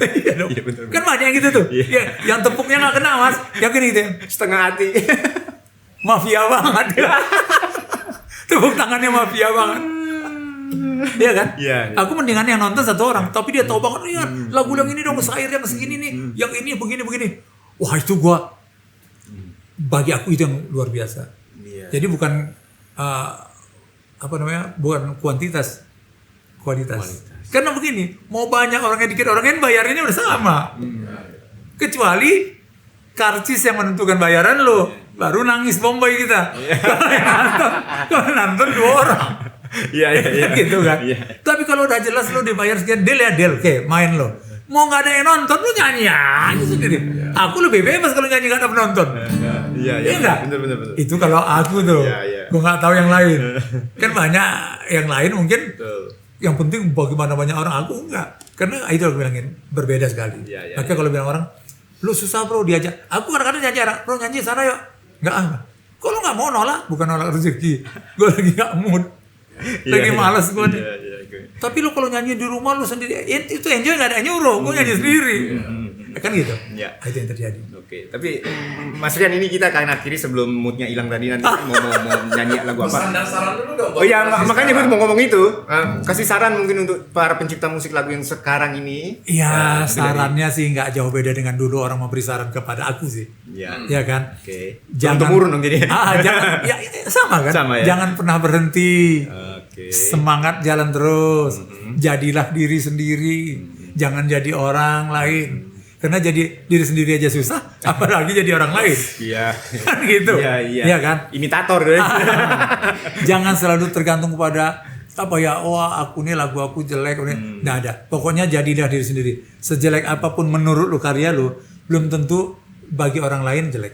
S1: Iya dong.
S2: Iya, betul.
S1: Kan banyak yang gitu tuh. Ya, yang tepuknya nggak kena mas, yang gini gitu.
S2: Setengah hati.
S1: Mafia banget. Tepuk tangannya mafia banget. Iya kan?
S2: Iya, iya.
S1: Aku mendingan yang nonton 1 orang, tapi dia tahu banget nih lagu yang ini dong, syair yang segini nih, yang ini begini. Wah itu bagi aku itu yang luar biasa.
S2: Iya.
S1: Jadi bukan bukan kualitas. Karena begini, mau banyak orangnya dikit orangnya bayarnya udah sama. Kecuali karcis yang menentukan bayaran lo, baru nangis Bombay kita. Kalau nonton 2 orang.
S2: Iya.
S1: Gitu kan.
S2: Iya.
S1: Tapi kalau udah jelas lo dibayar sekian, deal ya deal, oke main lo. Mau nggak ada yang nonton lo nyanyi aja sendiri. Aku lebih bebas kalau nyanyi nggak ada penonton.
S2: Iya.
S1: Iya nggak?
S2: Bener.
S1: Itu kalau aku tuh,
S2: Iya.
S1: gue nggak tahu yang lain. Kan banyak yang lain mungkin.
S2: Betul.
S1: Yang penting bagaimana banyak orang, aku enggak. Karena itu aku bilangin berbeda sekali.
S2: Iya.
S1: Makanya kalau bilang orang, lu susah bro diajak. Aku kadang-kadang diajak orang, bro nyanyi sana yuk. Enggak ah. Kalau nggak mau nolak, bukan nolak rezeki. Gue lagi nggak mood. Lagi malas gue nih.
S2: Iya.
S1: Tapi lu kalau nyanyi di rumah lu sendiri, itu enjoy nggak ada yang nyuruh, gue nyanyi sendiri. Kan gitu.
S2: Iya.
S1: Itu yang terjadi.
S2: Oke, tapi Mas Rian ini kita akan akhiri sebelum moodnya hilang tadi, nanti mau nyanyi lagu apa?
S3: Pesan dan saran dulu dong.
S2: Oh iya, makanya gue mau ngomong itu. Kasih saran mungkin untuk para pencipta musik lagu yang sekarang ini.
S1: Iya, sarannya sih nggak jauh beda dengan dulu orang memberi saran kepada aku sih.
S2: Iya.
S1: Iya kan?
S2: Oke.
S1: Jangan
S2: temurun dong jadi.
S1: Jangan ya, sama kan?
S2: Sama ya?
S1: Jangan pernah berhenti.
S2: Oke.
S1: Semangat jalan terus. Jadilah diri sendiri. Jangan jadi orang lain. Karena jadi diri sendiri aja susah, apalagi jadi orang lain.
S2: Iya.
S1: Kan gitu.
S2: Iya.
S1: Iya kan?
S2: Imitator deh.
S1: Jangan selalu tergantung kepada aku nih lagu aku jelek, nggak ada. Pokoknya jadilah diri sendiri. Sejelek apapun menurut lu karya lu, belum tentu bagi orang lain jelek.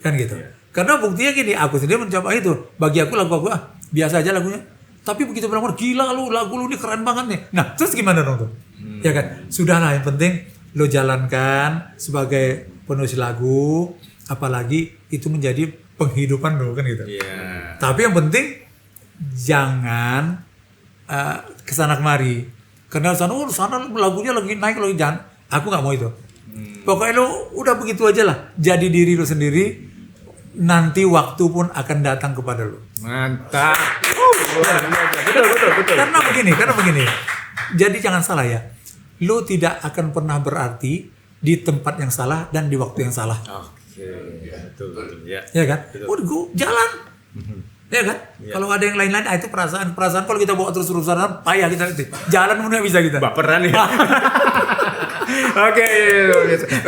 S1: Kan gitu. Karena buktinya gini, aku sendiri mencoba itu. Bagi aku lagu aku biasa aja lagunya. Tapi begitu bilang gila lu, lagu lu ini keren banget nih. Nah, terus gimana dong tuh? Ya kan? Sudahlah, yang penting lo jalankan sebagai penulis lagu, apalagi itu menjadi penghidupan lo kan gitu.
S2: Iya.
S1: Tapi yang penting jangan kesana kemari. Karena sana lagunya lagi naik lagi jangan. Aku nggak mau itu. Pokoknya lo udah begitu aja lah. Jadi diri lo sendiri. Nanti waktu pun akan datang kepada lo.
S2: Mantap. Betul.
S1: Karena begini. Jadi jangan salah ya. Lu tidak akan pernah berarti di tempat yang salah dan di waktu yang salah.
S2: Oke, betul. Ya.
S1: Ya kan? Udah gua jalan. Ya kan? Kalau ada yang lain-lain, itu perasaan kalau kita bawa terus-terusan payah kita nanti. Jalan mana bisa kita.
S2: Baperan ya.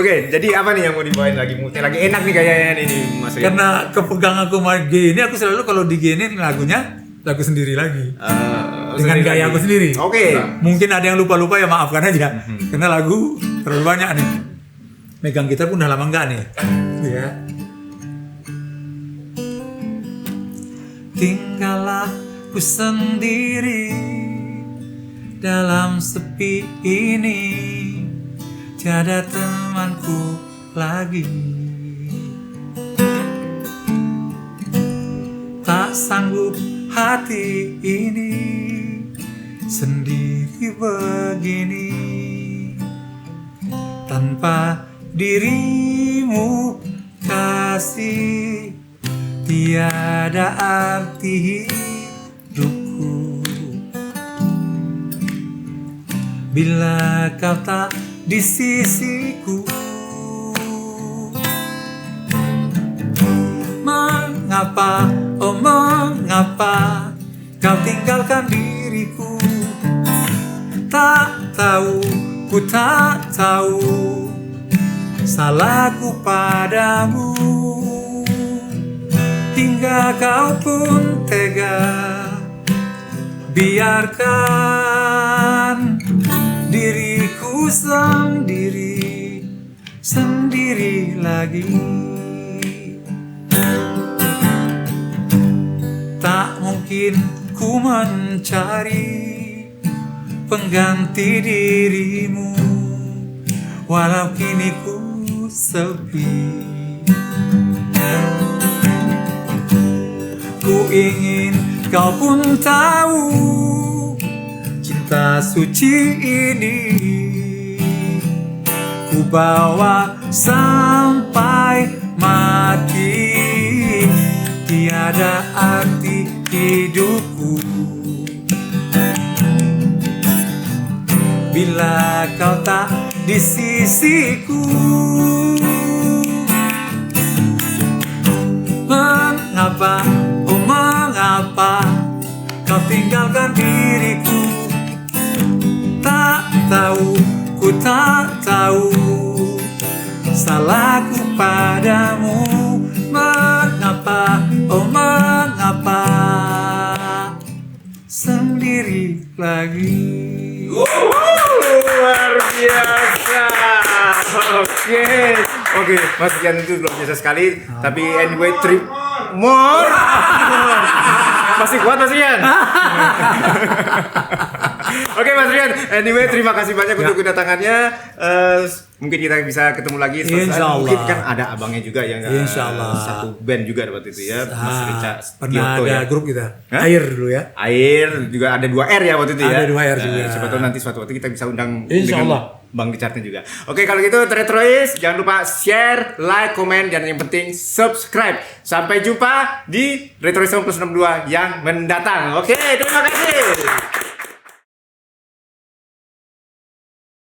S2: Oke, jadi apa nih yang mau dibawain lagi? Moodnya lagi enak nih kayaknya ini Mas Rian.
S1: Karena kepegang aku sama G ini, aku selalu kalau di G ini lagunya lagu sendiri lagi. Dengan
S2: sendiri
S1: gaya
S2: lagi.
S1: aku sendiri.
S2: Oke.
S1: Mungkin ada yang lupa-lupa ya maafkan aja. Karena lagu terlalu banyak nih. Megang gitar pun udah lama enggak nih. Ya. Tinggallah ku sendiri dalam sepi ini, tiada temanku lagi. Tak sanggup hati ini sendiri begini, tanpa dirimu kasih, tiada arti hidupku. Bila kau tak di sisiku, mengapa, oh mengapa kau tinggalkan diriku? Tak tahu, ku tak tahu salahku padamu, hingga kau pun tega biarkan diriku sendiri lagi. Tak mungkin ku mencari pengganti dirimu, walau kini ku sepi. Ku ingin kau pun tahu cinta suci ini ku bawa sampai mati, tiada arti hidupku bila kau tak di sisiku. Mengapa, oh mengapa kau tinggalkan diriku? Tak tahu, ku tak tahu salahku padamu. Mengapa, oh mengapa sendiri lagi.
S2: Luar biasa. Oke, Mas Rian itu luar biasa sekali. Tapi anyway, more. Masih kuat Mas Rian. Oke Mas Rian, anyway terima kasih banyak untuk kedatangannya. Mungkin kita bisa ketemu lagi.
S1: Insyaallah.
S2: Mungkin kan ada abangnya juga yang
S1: Insyaallah.
S2: satu band juga waktu itu ya, Mas Rica
S1: Pernah
S2: Kyoto
S1: ada
S2: ya.
S1: grup kita.
S2: Hah?
S1: Air dulu ya.
S2: Air juga ada 2 R ya waktu itu ya.
S1: Ada 2 R juga.
S2: Siapa tahu nanti suatu waktu kita bisa undang
S1: Insyaallah.
S2: dengan Bang Richardnya juga. Oke kalau gitu Retrois jangan lupa share, like, komen dan yang penting subscribe. Sampai jumpa di Retrois 962 yang mendatang. Oke terima kasih.